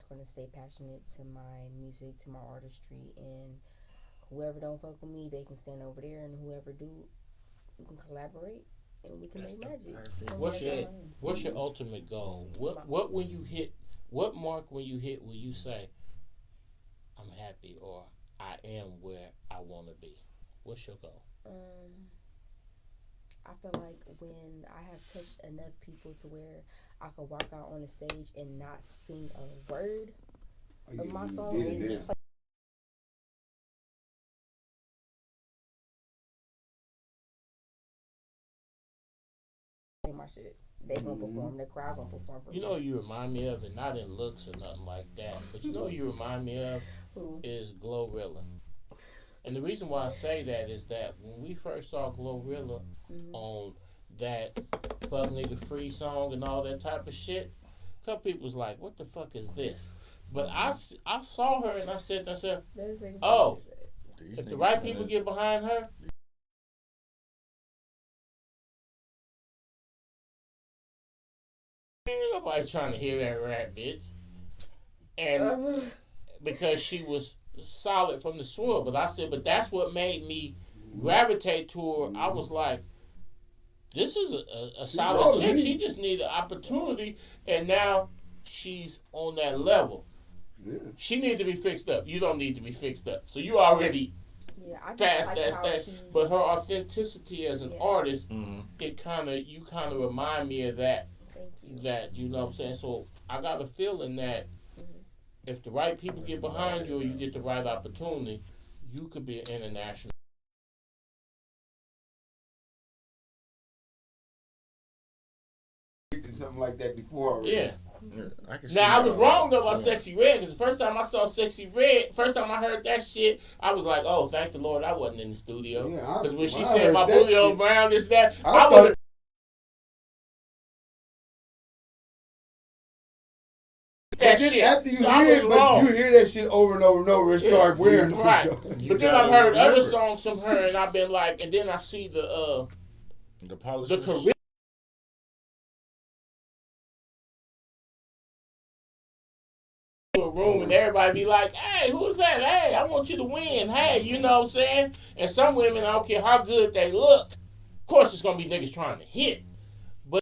S3: going to stay passionate to my music, to my artistry, and whoever don't fuck with me, they can stand over there, and whoever do, we can collaborate and we can make magic.
S2: What's your ultimate goal? What when you hit, what mark when you hit will you say, I'm happy, or I am where I want to be? What's your goal?
S3: I feel like when I have touched enough people to where I could walk out on the stage and not sing a word of my song and just play my shit. They gonna perform. The crowd gonna perform for me.
S2: You know, you remind me of, and not in looks or nothing like that, but you know, you remind me of is Glorilla. And the reason why I say that is that when we first saw Glorilla on that Fuck Nigga Free song and all that type of shit, a couple people was like, what the fuck is this? But I saw her and I said to myself, oh, if the right people get behind her, ain't nobody trying to hear that rap, bitch. And because she was solid from the sword. But I said, but that's what made me gravitate to her. I was like, this is a solid chick. She just needed an opportunity, and now she's on that level.
S4: Yeah.
S2: She needs to be fixed up. You don't need to be fixed up. So you already past that. But her authenticity as an artist, you kind of remind me of that. That, you know what I'm saying? So I got a feeling that if the right people get behind you, or you get the right opportunity, you could be an international.
S4: Something like that before already.
S2: Yeah.
S5: I
S2: Now, I was wrong though about Sexy Red, because the first time I saw Sexy Red, first time I heard that shit, I was like, oh, thank the Lord I wasn't in the studio. Because when she said my booty on brown, this, that, I was that shit.
S4: After you
S2: so
S4: you hear that shit over and over and over and start wearing
S2: right. But then I've heard other songs from her, and I've been like, and then I see the charisma. A room and everybody be like, hey, who's that? Hey, I want you to win. Hey, you know what I'm saying? And some women, I don't care how good they look, of course it's gonna be niggas trying to hit. But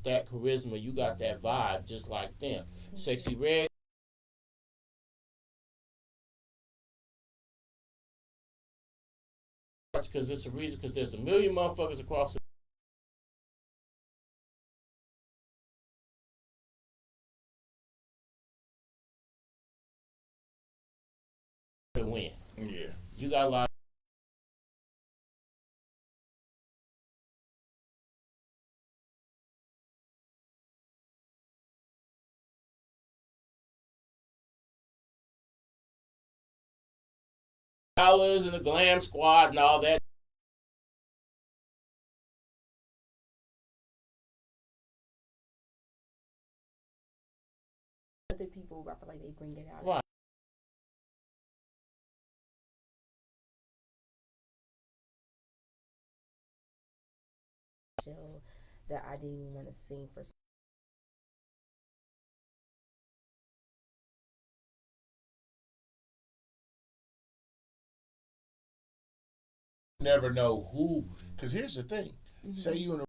S2: that charisma, you got that vibe just like them. Sexy Red. Because it's a reason, because there's a million motherfuckers across the to win.
S5: Yeah.
S2: You got a lot of dollars and the glam squad and all that.
S3: Other people, I feel like they bring it out.
S2: Right.
S3: Show that I didn't even want to sing for.
S5: Never know who, because here's the thing. Say you in a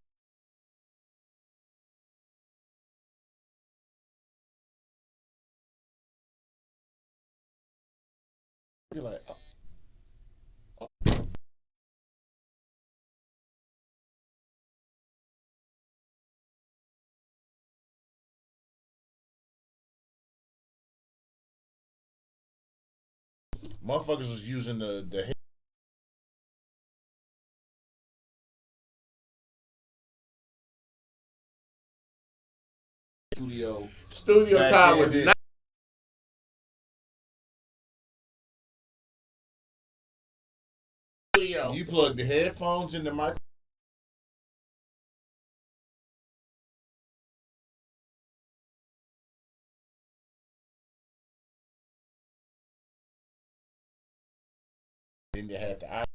S5: you're like, motherfuckers was using the
S2: Studio time was not.
S5: You plug the headphones in the mic. Then you had the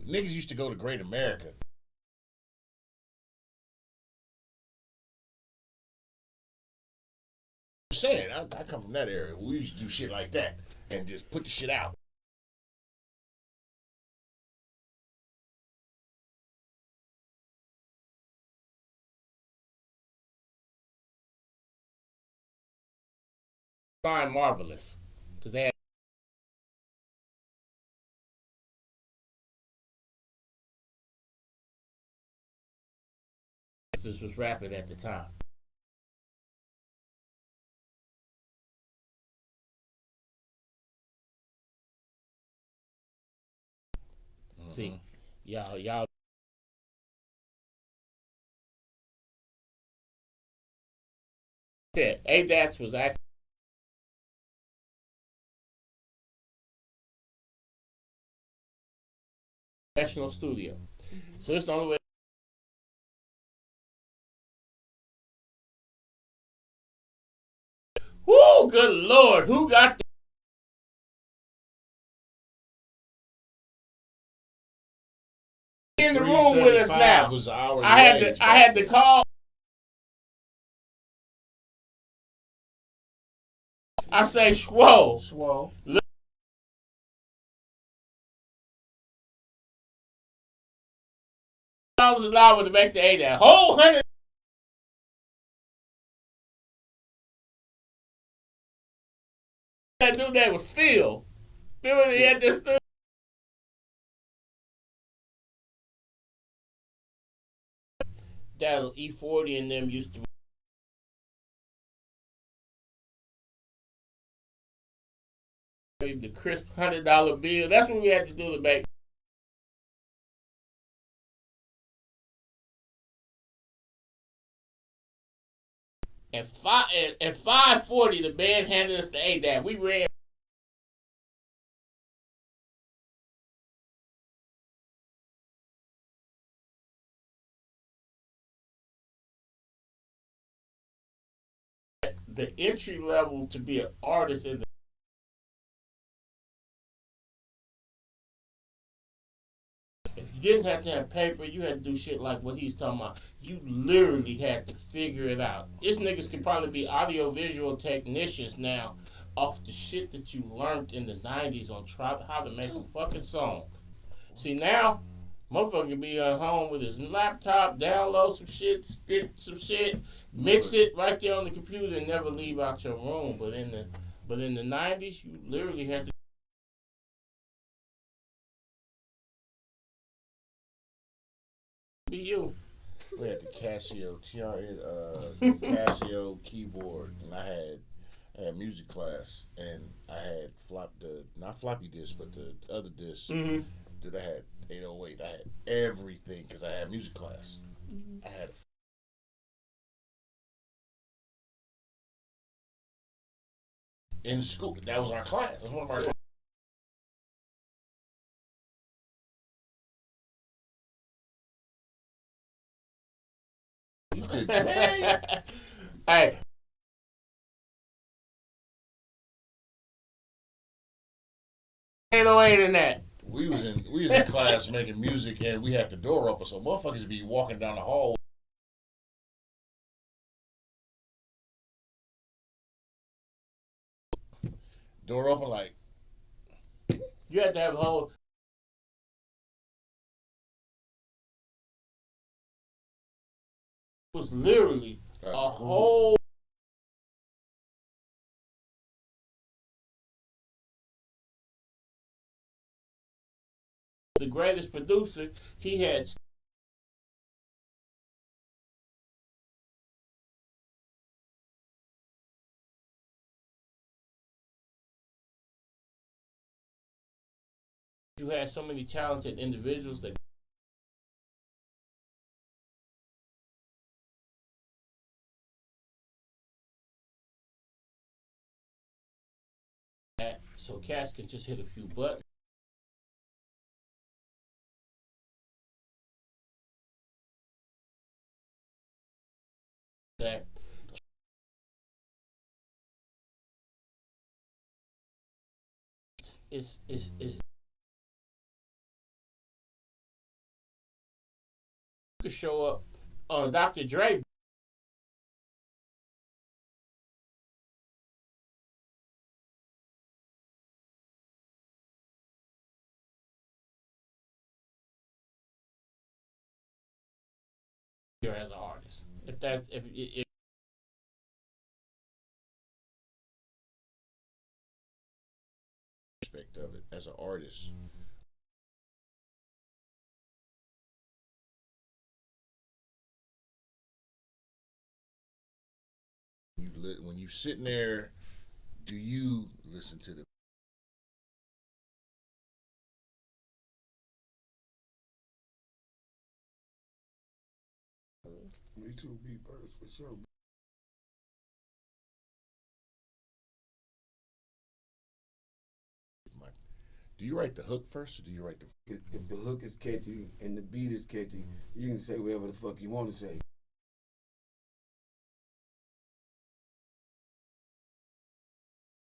S5: niggas used to go to Great America. I'm saying, I come from that area. We used to do shit like that and just put the shit out.
S2: Fine, marvelous, because they had. This was rapping at the time. See, y'all. ADATS was actually professional studio, so it's the only way. Woo, good lord, who got in the room with us now?
S5: Was
S2: I had to call. I say, Schwo. $100 an hour to make the ADAT. Whole 100. That dude that was Phil. Remember he had this thing? That E40 and them used to. The crisp $100 bill. That's what we had to do to make. At 5:40, the band handed us the ADAT. We ran. The entry level to be an artist in the. If you didn't have to have paper, you had to do shit like what he's talking about. You literally had to figure it out. These niggas could probably be audiovisual technicians now off the shit that you learned in the 90s on how to make a fucking song. See, now, motherfucker can be at home with his laptop, download some shit, spit some shit, mix it right there on the computer and never leave out your room. But in the 90s, you literally had to. Be you.
S5: We had the Casio Casio keyboard, and I had music class, and I had not floppy disk, but the other disc that I had 808. I had everything because I had music class. I had in school. That was our class. That was one of our classes. You could, man.
S2: Hey. Ain't no way in that.
S5: We was in class making music, and we had the door open, so motherfuckers would be walking down the hall. Door open, like
S2: you had to have a whole. It was literally a whole. The greatest producer, he had. you had so many talented individuals that so cats can just hit a few buttons. That is could show up on Dr. Dre. As an artist, if
S5: Aspect of it as an artist. When you sitting there, do you listen to the
S4: Me too, be first for sure.
S5: Do you write the hook first, or do you write the?
S4: If the hook is catchy and the beat is catchy, you can say whatever the fuck you want to say.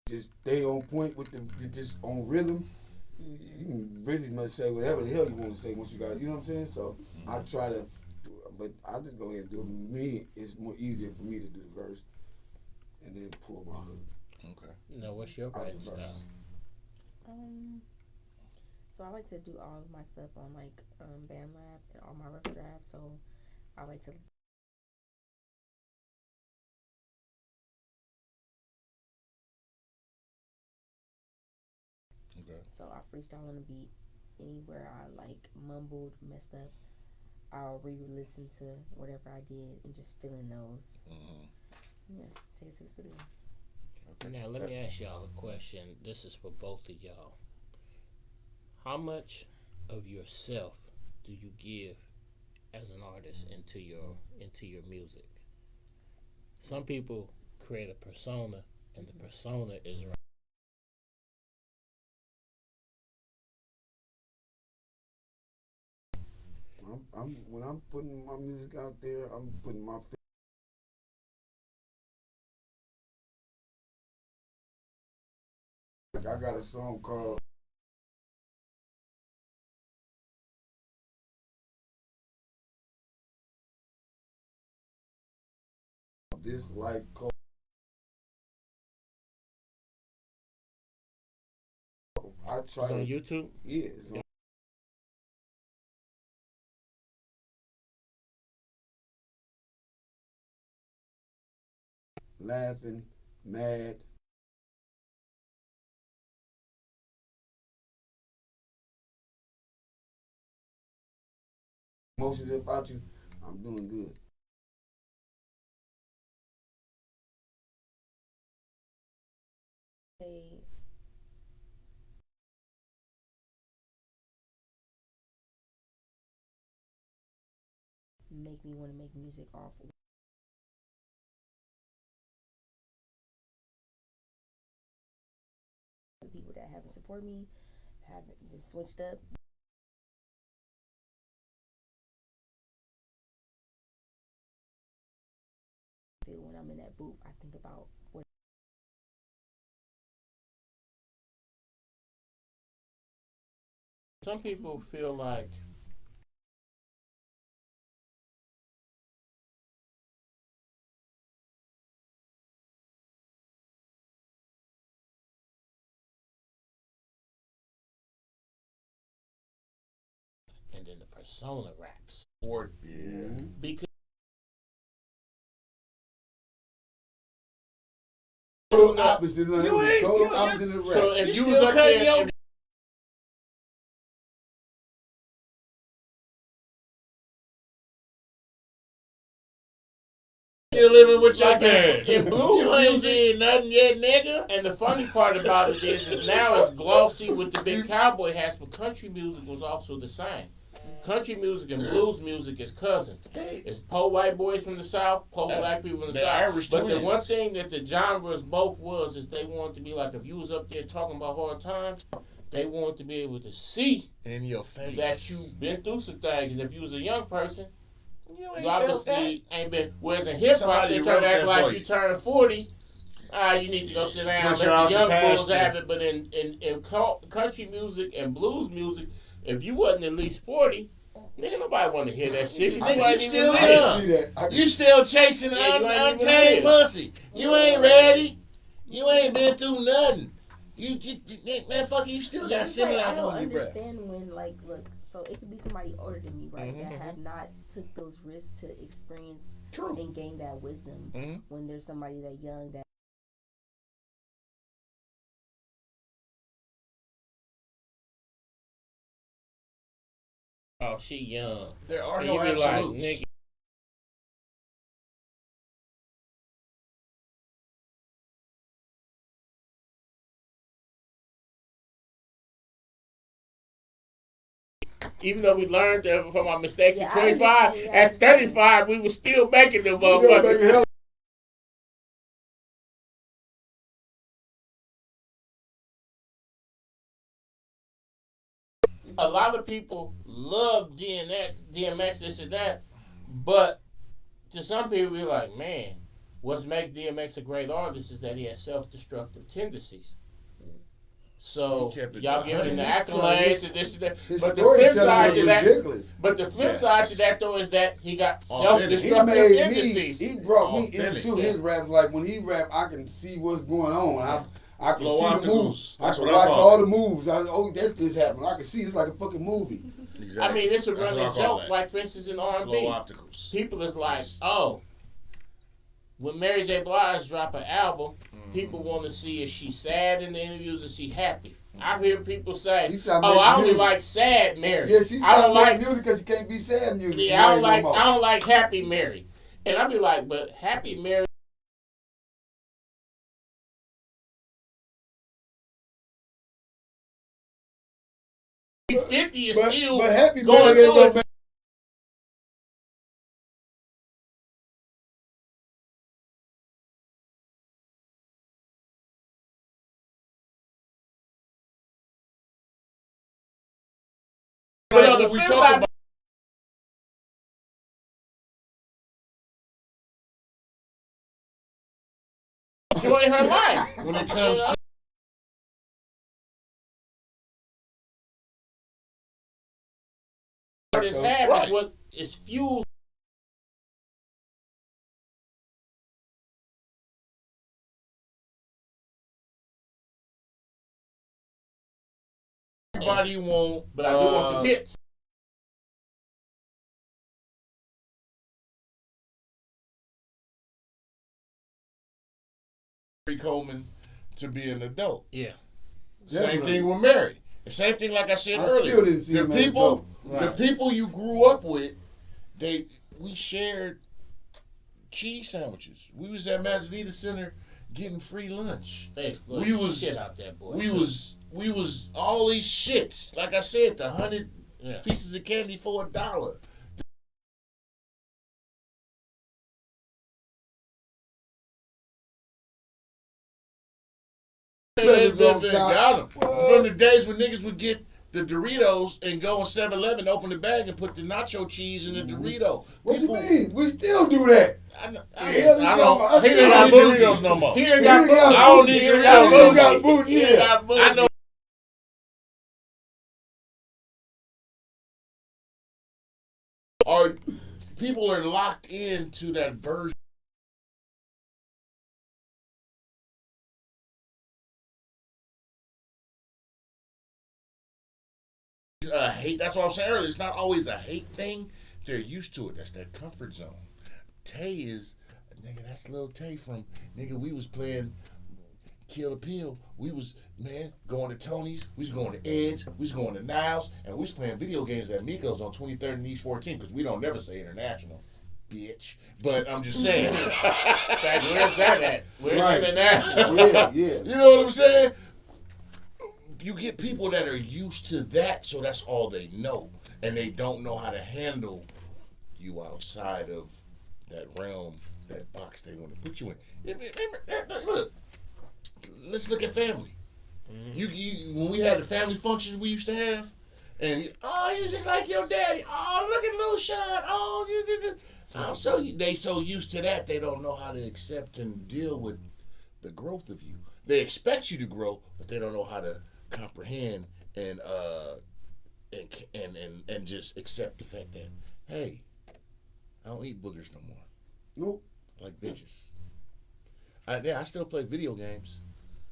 S4: Just stay on point with the just on rhythm. You can really much say whatever the hell you want to say once you got it. You know what I'm saying? So I try to, but I just go ahead and do it. Me, it's more easier for me to do the verse and then pull my hook.
S5: Okay.
S2: No, what's your writing style?
S3: So I like to do all of my stuff on like BandLab and all my rough drafts. So I like to
S5: Okay.
S3: so I freestyle on the beat. Anywhere I like mumbled, messed up, I'll re-listen to whatever I did and just fill in those. Yeah, take it to the studio.
S5: Okay.
S2: Now let me ask y'all a question. This is for both of y'all. How much of yourself do you give as an artist into your music? Some people create a persona, and the persona is right.
S4: When I'm putting my music out there, I'm putting my I got a song called This Life Code. I try
S2: It's on
S4: to,
S2: YouTube.
S4: yeah, it's on, laughing, mad. Emotions about you, I'm doing good.
S3: They make me want to make music off the people that haven't supported me, haven't just switched up. Feel when I'm in that booth, I think about what.
S2: Some people feel like and then the persona raps.
S5: Or yeah.
S2: Because
S4: Total opposite,
S5: ain't-
S4: total
S5: you-
S4: opposite of the rap.
S2: so if you was
S5: still
S2: up
S5: cutting
S2: there,
S5: your- still living with your
S2: Like
S5: parents.
S2: in blues
S5: You ain't
S2: music.
S5: did nothing yet, nigga.
S2: And the funny part about it is now it's glossy with the big cowboy hats, but country music was also the same. Country music and blues music is cousins. It's poor white boys from the South, poor black people from the South.
S5: Irish
S2: But
S5: twins.
S2: the one thing that the genres both was is they wanted to be like, if you was up there talking about hard times, they wanted to be able to see
S5: In your face.
S2: that you've been through some things. And if you was a young person,
S5: You ain't
S2: you
S5: felt that.
S2: obviously ain't been. Whereas in hip hop,
S5: Somebody
S2: they try to
S5: wrote
S2: act
S5: that
S2: like
S5: for
S2: you
S5: you.
S2: turn 40. You need to go sit down.
S5: Put
S2: Let
S5: you out
S2: the
S5: the
S2: young bulls
S5: pasture.
S2: have it. But in country music and blues music, if you wasn't at least 40, nigga, nobody want to hear that shit.
S5: Nigga, you
S2: wasn't
S5: still
S2: even
S4: I
S2: there.
S5: young.
S4: can see that. I can
S5: You still chasing
S2: Yeah, you ain't even
S5: untamed
S2: ready.
S5: pussy. You ain't ready. You ain't been through nothing. You man, fuck you. Still got
S3: It's like,
S5: semen
S3: I
S5: out
S3: don't
S5: on your breath.
S3: understand when, like, look, so it could be somebody older than me, right, that have not took those risks to experience
S5: True.
S3: and gain that wisdom.
S5: Mhm.
S3: When there's somebody that young that
S2: Oh, she young.
S5: There are
S2: And
S5: no
S2: you be like,
S5: absolutes.
S2: nigga. Even though we learned from our mistakes
S3: Yeah,
S2: at
S3: I
S2: 25,
S3: understand, yeah, I
S2: at
S3: understand.
S2: 35, we were still making them
S4: Yeah,
S2: motherfuckers.
S4: baby, hell,
S2: A lot of people love DMX, this and that, but to some people, be like, man, what makes DMX a great artist is that he has self-destructive tendencies. So
S5: He kept it
S2: y'all give him the
S4: 100.
S2: accolades and this and that,
S4: his
S2: but the flip side
S4: storytelling
S2: to
S4: was
S2: that,
S4: ridiculous.
S2: but the flip
S5: Yes.
S2: side to that though is that he got
S5: Authentic.
S4: He
S2: self-destructive
S4: made me.
S2: tendencies.
S4: He brought me
S5: Authentic,
S4: into
S2: yeah.
S4: his raps. Like when he rap, I can see what's going on. I can
S5: Flow
S4: see the
S5: opticals.
S4: moves. I
S5: That's
S4: can
S5: what I
S4: watch
S5: call
S4: all
S5: it.
S4: the moves. That's just happening. I can see it's like a fucking movie.
S5: Exactly.
S2: I mean, it's a
S5: That's what
S2: running
S5: I call
S2: joke.
S5: that.
S2: Like for instance, in
S5: Flow
S2: R&B,
S5: opticals.
S2: people is like, oh, when Mary J. Blige drop an album, people want to see is she sad in the interviews or she happy. I hear people say,
S4: She stopped
S2: "Oh,
S4: making
S2: I only
S4: music.
S2: like sad Mary.
S4: Yeah, she
S2: I
S4: stopped
S2: don't
S4: making
S2: like,
S4: music because she can't be sad music.
S2: yeah, I don't
S4: no
S2: like,
S4: more.
S2: I don't like happy Mary." And I be like, "But happy Mary." 50 is still
S4: but Happy
S2: going
S4: Mary ain't
S2: through
S4: no
S2: it. But on the
S5: when we
S2: flip
S5: talk
S2: side,
S5: about
S2: enjoy her life.
S5: when it comes to
S2: What is half
S5: Right.
S2: is what is fueled.
S5: everybody want,
S2: But I do want the hits.
S5: Gary Coleman to be an adult.
S2: Yeah.
S5: Same
S4: Definitely.
S5: thing with Mary. The same thing, like I said
S4: I
S5: earlier.
S4: still didn't see
S5: the
S4: him as an
S5: people,
S4: adult.
S5: the people you grew up with, we shared cheese sandwiches. We was at Mazanita Center getting free lunch.
S2: They exploited
S5: We
S2: the
S5: was-
S2: shit out that boy.
S5: We
S2: too.
S5: was all these shits. Like I said, the 100
S2: Yeah.
S5: pieces of candy for $1.
S4: Baby's on
S5: Got
S4: top.
S5: 'em.
S4: What?
S5: From the days when niggas would get the Doritos and go in 7-Eleven, open the bag and put the nacho cheese in the Dorito.
S4: What
S5: People-
S4: you mean? We still do that.
S5: I know.
S4: The hell you talking about?
S2: He
S5: I
S2: done got
S5: don't need
S2: bougie.
S5: Doritos no more.
S2: He done
S4: He
S2: got
S4: done
S2: bougie.
S4: got
S5: I don't
S4: bougie.
S5: need
S2: He done
S5: Doritos.
S2: got
S4: He done got
S2: bougie.
S4: bougie,
S2: He done
S4: yeah.
S2: got bougie.
S5: I know. Or people are locked into that version. Hate. That's what I'm saying earlier. It's not always a hate thing. They're used to it. That's their comfort zone. Tay is, nigga, that's little Tay from, nigga, we was playing Kill the Pill. We was, man, going to Tony's. We was going to Edge. We was going to Niles. And we was playing video games at Migos on 23rd and East 14 because we don't never say international. bitch. But I'm just saying.
S2: In fact, where's that at? Where's
S4: Right.
S2: international?
S4: Yeah.
S5: You know what I'm saying? You get people that are used to that, so that's all they know. And they don't know how to handle you outside of that realm, that box they want to put you in. Remember, look, let's look at family. You when we had the family functions we used to have, and you just like your daddy. Oh, look at little Sean. Oh, they so used to that they don't know how to accept and deal with the growth of you. They expect you to grow, but they don't know how to comprehend and just accept the fact that, hey, I don't eat boogers no more.
S4: Nope.
S5: Like bitches. I still play video games,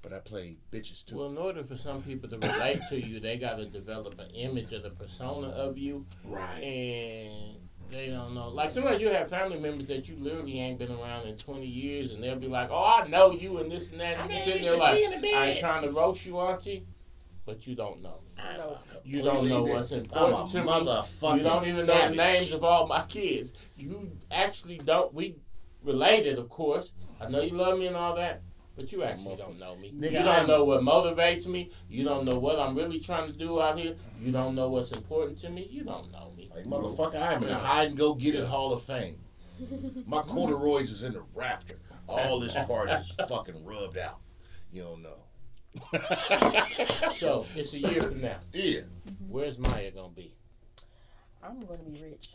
S5: but I play bitches too.
S2: Well, in order for some people to relate to you, they got to develop an image of the persona of you.
S5: Right.
S2: And they don't know. Like, sometimes you have family members that you literally ain't been around in 20 years, and they'll be like, oh, I know you and this and that. And you sitting there like, I ain't trying to roast you, auntie, but you don't know me.
S3: No.
S2: You don't know what's important to me. You don't even know the names of all my kids. You actually don't. We related, of course. I know you love me and all that, but you actually don't know me. You don't know what motivates me. You don't know what I'm really trying to do out here. You don't know what's important to me. You don't know me.
S5: Like, motherfucker, I'm in the hide and go get it Hall of Fame. My corduroys is in the rafter. All this part is fucking rubbed out. You don't know.
S2: So, it's a year from now.
S5: Yeah.
S2: Where's Maya going to be?
S3: I'm gonna be rich.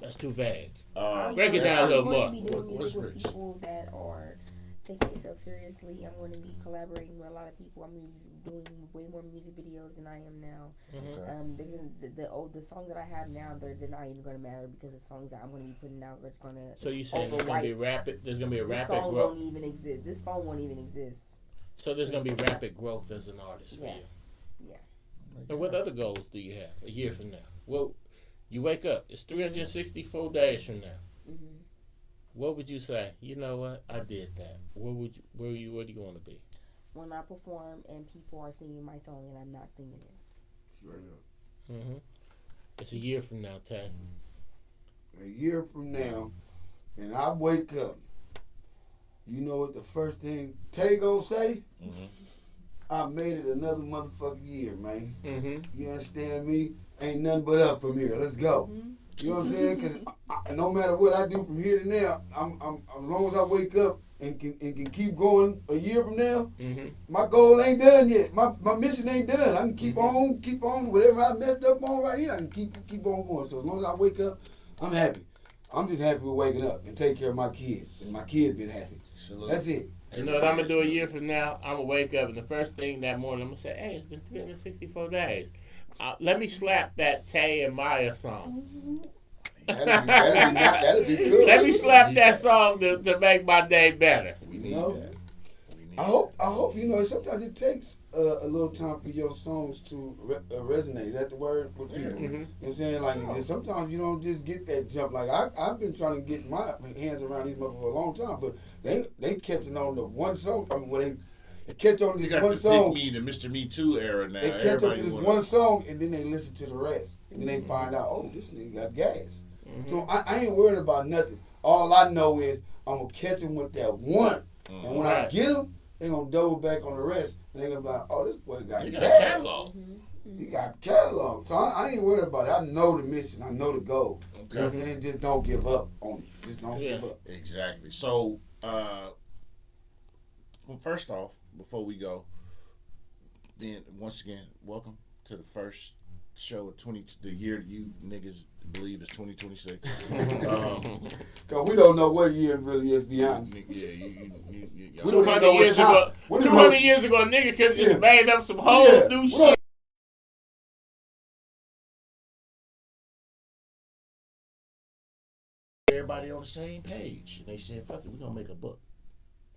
S2: That's too vague.
S3: I'm
S2: Break it
S3: gonna-
S2: down a little
S3: I'm
S2: more.
S3: going to be doing
S5: What's
S3: music with
S5: rich?
S3: people that are taking themselves seriously. I'm going to be collaborating with a lot of people. I'm going to be doing way more music videos than I am now. The songs that I have now, they're not even going to matter because the songs that I'm going to be putting out, it's going to.
S2: So you saying there's going to be rapid? There's going to be a
S3: This
S2: rapid
S3: song
S2: growth.
S3: won't even exist. This song won't even exist.
S2: So there's going to be rapid growth as an artist for
S3: Yeah.
S2: you.
S3: Yeah.
S2: And what other goals do you have a year from now? Well, you wake up. It's 364 days from now.
S3: Mm-hmm.
S2: What would you say? You know what? I did that. Where do you want to be?
S3: When I perform and people are singing my song and I'm not singing it.
S4: Straight up.
S2: Mm-hmm. It's a year from now, Tay.
S4: A year from now, and I wake up, you know what the first thing Tay gonna say?
S5: Mm-hmm.
S4: I made it another motherfucking year, man.
S2: Mm-hmm.
S4: You understand me? Ain't nothing but up from here. Let's go.
S3: Mm-hmm.
S4: You know what I'm saying? Because no matter what I do from here to now, I'm as long as I wake up and can keep going a year from now,
S2: Mm-hmm.
S4: my goal ain't done yet. My mission ain't done. I can keep on whatever I messed up on right here. I can keep on going. So as long as I wake up, I'm happy. I'm just happy with waking up and take care of my kids, and my kids been happy. That's it.
S2: You know what I'm going to do a year from now? I'm going to wake up, and the first thing that morning, I'm going to say, hey, it's been 364 days. Let me slap that Tay and Maya song.
S4: That'd be good.
S2: Let me slap that song to make my day better.
S5: We need
S4: No.
S5: that. We need
S4: I hope you know. Sometimes it takes a little time for your songs to resonate. Is that the word with people?
S2: Mm-hmm.
S4: You know what I'm saying? Like and sometimes you don't just get that jump. Like I've been trying to get my hands around these motherfuckers for a long time, but they catching on the one song. I mean, when they catch on to
S5: You
S4: this
S5: got
S4: one
S5: the
S4: song,
S5: Big Me, the Mr. Me Too era now.
S4: they catch up to
S5: Everybody
S4: this
S5: wanna-
S4: one song, and then they listen to the rest, and then they find out, oh, this nigga got gas. So I ain't worried about nothing. All I know is I'm gonna catch them with that one, and when I
S2: Right.
S4: get them, they gonna double back on the rest, and they gonna be like, oh, this boy got
S5: You got a
S4: gas.
S5: catalog.
S4: He got catalog. So I ain't worried about it. I know the mission. I know the goal. You know what I'm saying? Just don't give up on it. Just don't give up.
S5: Exactly. So, well, first off, before we go, then once again, welcome to the first show of the year you niggas believe is 2026.
S4: Cause we don't know what year it really is, be honest.
S5: Yeah, y'all-
S4: We don't
S2: 200
S4: know what
S2: years
S4: time.
S2: ago,
S4: We don't
S2: 200
S4: know-
S2: years ago, a nigga could have just
S4: Yeah.
S2: made up some whole
S4: Yeah.
S2: new
S4: We
S2: shit.
S4: don't-
S5: everybody on the same page. And they said, fuck it, we're gonna make a book.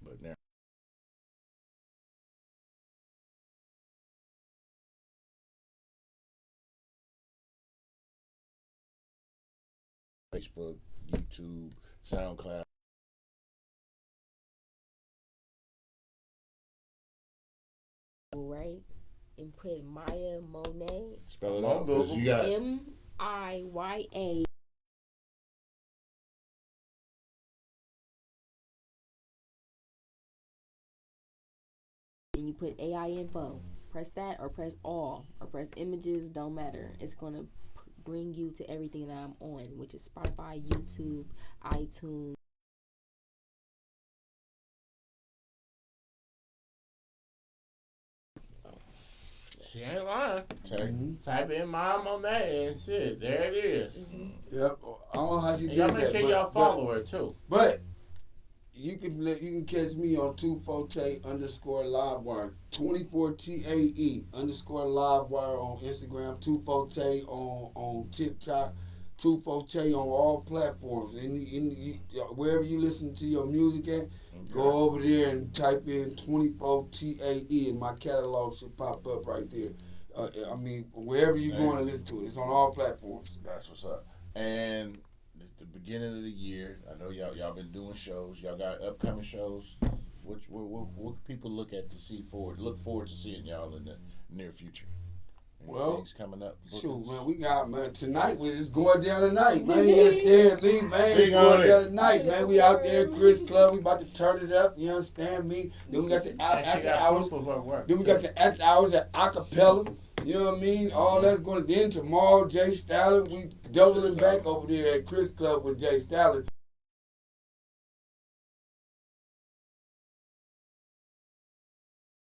S5: But now Facebook, YouTube, SoundCloud.
S3: Right? And put Maya Monet.
S5: Spell it
S2: Come on,
S5: out. 'Cause
S2: Google.
S5: you got
S3: MIYA put AI info. Press that or press all or press images. Don't matter. It's gonna bring you to everything that I'm on, which is Spotify, YouTube, iTunes.
S2: She ain't lying.
S5: Okay.
S2: Type in mom on that and shit. There it is.
S4: Yep. I don't know how she
S2: And
S4: did
S2: y'all
S4: that.
S2: make sure y'all follow her too.
S4: But you can catch me on 2forte_livewire 24TAE_livewire on Instagram, 2forte on TikTok, 2forte on all platforms. Wherever you listen to your music at, go over there and type in 24TAE and my catalog should pop up right there. I mean, wherever you're going to listen to it, it's on all platforms.
S5: That's what's up. And the beginning of the year, I know y'all been doing shows. Y'all got upcoming shows. What can people look forward to seeing y'all in the near future? Things coming up.
S4: Shoot, man, we got tonight. It's going down tonight, man. You understand me, man? It's going down tonight, man. We out there at Chris Club. We about to turn it up. You understand me? Then we got the after hours. Then we got the after hours at acapella. You know what I mean? All that's going to. Then tomorrow, Jay Stalin. We doubling back over there at Chris Club with Jay Stalin.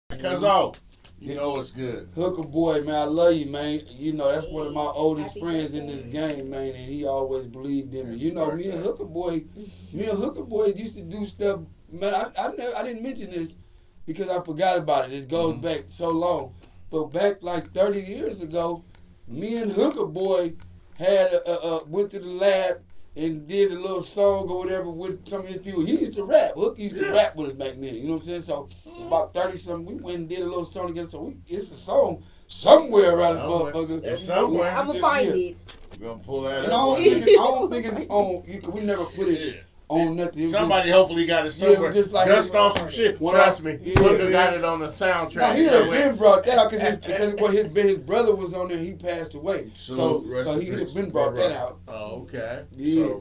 S5: Because you know it's good.
S4: Hooker Boy, man, I love you, man. You know, that's one of my oldest friends in this game, man, and he always believed in me. You know, me and Hooker Boy used to do stuff, man, I didn't mention this because I forgot about it. This goes back so long. But back like 30 years ago, me and Hooker Boy had went to the lab and did a little song or whatever with some of his people. He used to rap. Hook used to rap with us back then. You know what I'm saying? So about 30-something, we went and did a little song together. So it's a song somewhere around this motherfucker.
S5: It's somewhere.
S3: I'm going to find it.
S5: We're going to pull that
S4: And
S5: up.
S4: I don't think it's on, because we never put it on nothing.
S5: Somebody hopefully got it somewhere.
S4: Just like
S5: dust off some shit.
S2: Trust me. Hooker got it on the soundtrack.
S4: Now, he had been brought that out because his brother was on there. He passed away. So he had been brought that out.
S2: Oh, okay.
S4: Yeah.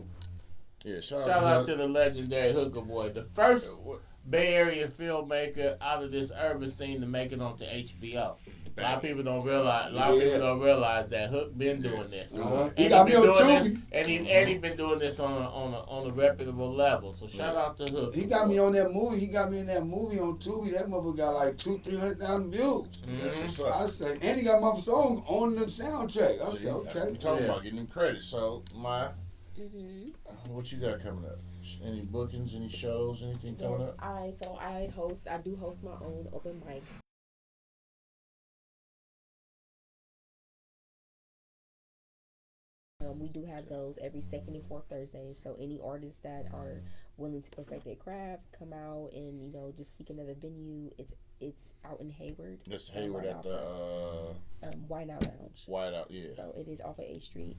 S5: So,
S2: shout out to the legendary Hooker Boy, the first Bay Area filmmaker out of this urban scene to make it onto HBO. A lot of people don't realize that Hook been doing this.
S4: He got me on Tubi.
S2: And he been doing this on a reputable level. So shout out to Hook.
S4: He got me on that movie. He got me in that movie on Tubi. That motherfucker got like 200,000-300,000 views.
S5: That's what's up.
S4: I said, and he got my song on the soundtrack. I said, okay.
S5: We're talking about getting them credits. So, what you got coming up? Any bookings, any shows, anything coming up?
S3: I do host my own open mics. We do have those every second and fourth Thursday. So any artists that are willing to perfect their craft, come out and just seek another venue. It's out in Hayward.
S5: This Hayward at the
S3: Whiteout Lounge.
S5: Whiteout, yeah.
S3: So it is off of 8th Street.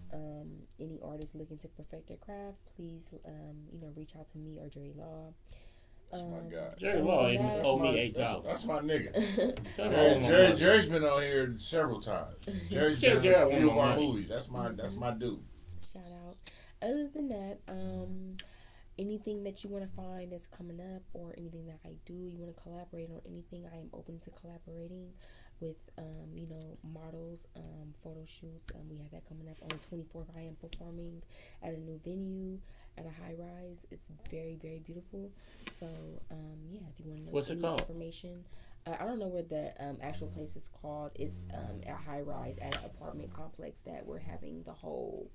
S3: Any artists looking to perfect their craft, please reach out to me or Jerry Law.
S5: That's my guy.
S2: Jerry Law owe me $8.
S5: That's my nigga. Jerry's been on here several times. Jerry's been in a few of our movies. That's my dude.
S3: Shout out. Other than that, anything that you want to find that's coming up or anything that I do, you want to collaborate on anything, I am open to collaborating with models, photo shoots. We have that coming up on the 24th. I am performing at a new venue at a high rise. It's very, very beautiful. So if you want to know
S2: what's it called?
S3: Information, I don't know what the actual place is called. It's a high rise at an apartment complex that we're having the whole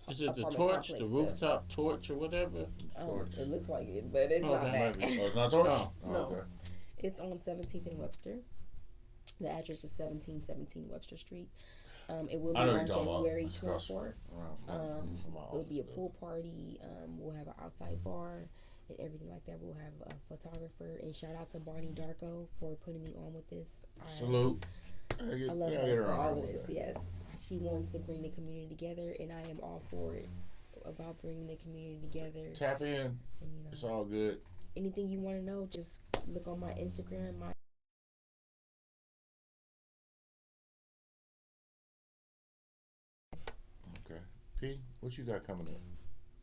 S2: is it the torch, the rooftop torch or whatever?
S3: It looks like it, but it's not that.
S5: Oh, it's not torch?
S3: No.
S5: Okay.
S3: It's on 17th and Webster. The address is 1717 Webster Street. It will be on January 24th. It'll be a pool party. We'll have an outside bar and everything like that. We'll have a photographer. And shout out to Barney Darko for putting me on with this.
S5: Salute.
S3: I love her for all of this. Yes, she wants to bring the community together, and I am all for it. About bringing the community together.
S5: Tap in. And, it's all good.
S3: Anything you want to know, just look on my Instagram.
S5: Okay. P, what you got coming up?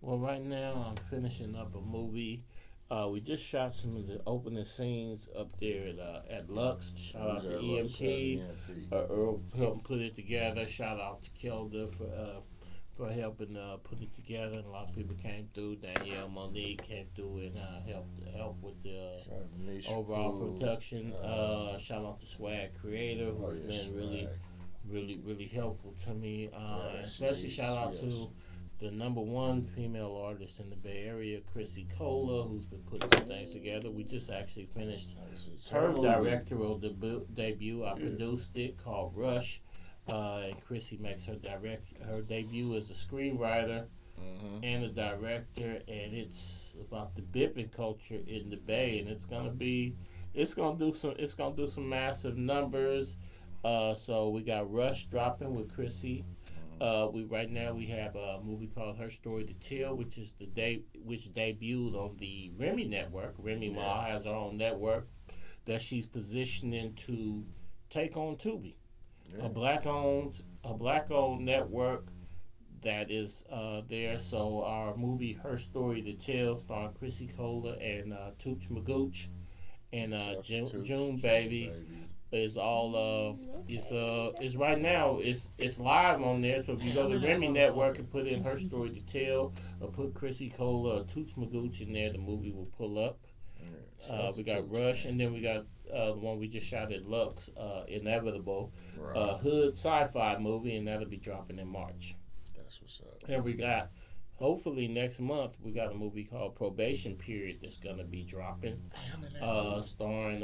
S2: Well, right now I'm finishing up a movie We just shot some of the opening scenes up there at Lux. Shout out to EMP. Earl helped put it together. Shout out to Kelda for helping put it together. And a lot of people came through. Danielle Monique came through and helped with the overall production. Shout out to Swag Creator, who's been really helpful to me. Especially shout out to the number one female artist in the Bay Area, Chrissy Cola, who's been putting some things together. We just actually finished her directorial debut. I produced it, called Rush, and Chrissy makes her debut as a screenwriter and a director, and it's about the bipping culture in the Bay, and it's gonna do some massive numbers. So we got Rush dropping with Chrissy. Right now we have a movie called Her Story to Tell, which debuted on the Remy network. Remy Ma has her own network that she's positioning to take on Tubi, a black owned network that is there. So our movie Her Story to Tell, starring Chrissy Cola and Tooch Magooch and June Baby. Is all it's right now. It's live on there. So if you go to Remy Network and put in Her Story to Tell, or put Chrissy Cola or Toots Magooch in there, the movie will pull up. We got Rush, and then we got the one we just shot at Lux, Inevitable, hood sci-fi movie, and that'll be dropping in March.
S5: That's what's up.
S2: And we got, hopefully next month, we got a movie called Probation Period that's gonna be dropping. Starring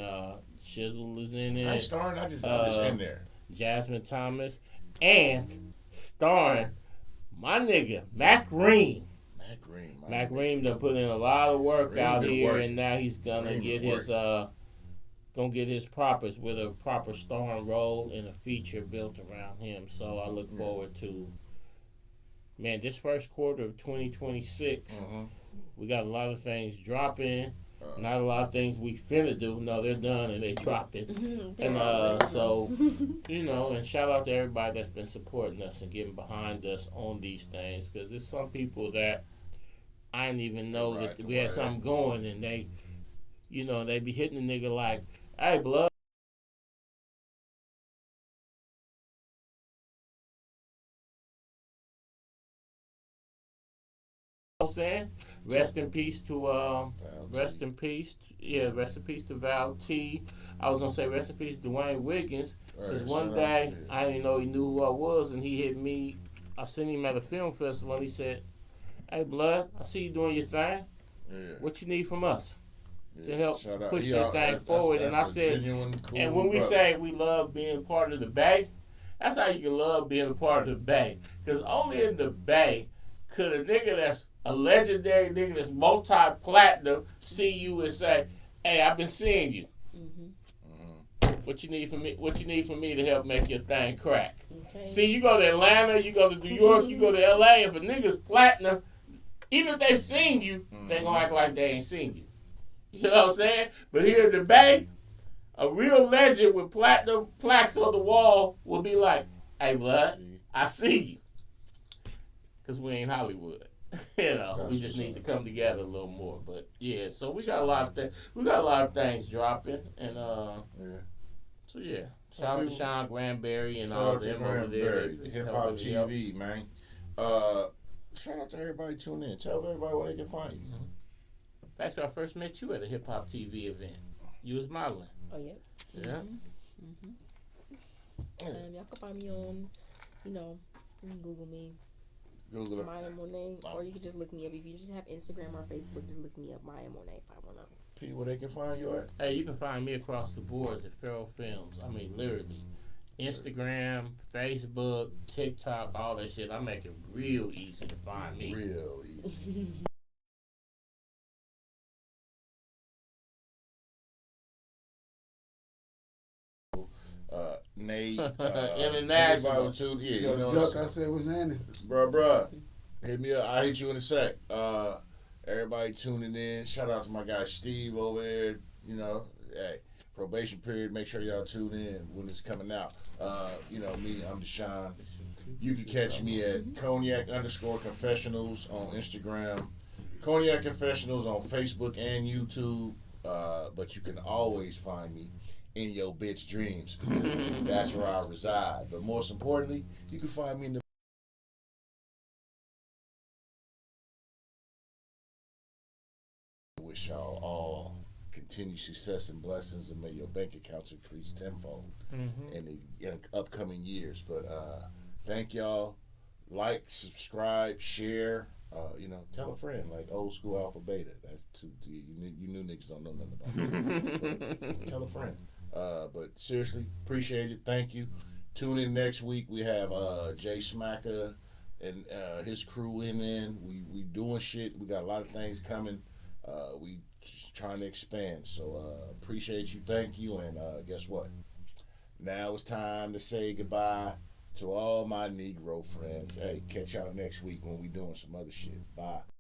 S2: Shizzle is in it.
S5: I ain't starring, I'm just in there.
S2: Jasmine Thomas, and starring my nigga Mac Ream. Mac Ream done put in a lot of work out here, and now he's gonna get his propers with a proper starring role in a feature built around him. So I look forward to. Man, this first quarter of 2026, we got a lot of things dropping. Not a lot of things we finna do. No, they're done and they dropping. And so, and shout out to everybody that's been supporting us and getting behind us on these things. Because there's some people that I didn't even know that we had something going, and they be hitting the nigga like, hey, blood. I'm saying, rest in peace to Val T. I was gonna say rest in peace to Dwayne Wiggins, because one day I didn't know he knew who I was, and he hit me. I seen him at a film festival, and he said, "Hey, blood, I see you doing your thing. What you need from us to help push that thing forward?" And I said, and when we say we love being part of the Bay, that's how you can love being a part of the Bay, because only in the Bay could a nigga that's a legendary nigga that's multi-platinum see you and say, "Hey, I've been seeing you. What you need from me? What you need from me to help make your thing crack?" Okay. See, you go to Atlanta, you go to New York, you go to LA. If a nigga's platinum, even if they've seen you, they gonna act like they ain't seen you. You know what I'm saying? But here in the Bay, a real legend with platinum plaques on the wall will be like, "Hey, blood, I see you," because we ain't Hollywood. We just need to come together a little more. But yeah, so we got a lot of things. We got a lot of things dropping, and so yeah. Shout out to Sean Granberry and all them over there.
S5: Hip Hop TV, man. Shout out to everybody tuning in. Tell everybody where they can find you.
S2: Actually, I first met you at a Hip Hop TV event. You was modeling.
S3: Oh yeah.
S2: Yeah.
S3: Y'all can find me on, you can Google me.
S5: Google it.
S3: Maya Monet, or you can just look me up. If you just have Instagram or Facebook, just look me up, Maya Monet 510.
S5: P, where they can find you at?
S2: Hey, you can find me across the boards at Feral Films. I mean, literally. Instagram, Facebook, TikTok, all that shit. I make it real easy to find me.
S5: Real easy. Nate,
S2: International.
S4: Duck, I said, what's happening?
S5: Bruh, hit me up. I'll hit you in a sec. Everybody tuning in. Shout out to my guy Steve over there. Hey, probation period. Make sure y'all tune in when it's coming out. Me, I'm Deshaun. You can catch me at Cognac _Confessionals on Instagram. Cognac Confessionals on Facebook and YouTube. But you can always find me in your bitch dreams. That's where I reside. But most importantly, you can find me in the wish y'all all continued success and blessings, and may your bank accounts increase tenfold in the upcoming years. But thank y'all. Like, subscribe, share. Tell a friend, like old school alpha beta. That's too you new niggas don't know nothing about that. But tell a friend. But seriously, appreciate it. Thank you. Tune in next week. We have Jay Smacker and his crew in. We doing shit. We got a lot of things coming. We just trying to expand. So appreciate you. Thank you. And guess what? Now it's time to say goodbye to all my Negro friends. Hey, catch y'all next week when we doing some other shit. Bye.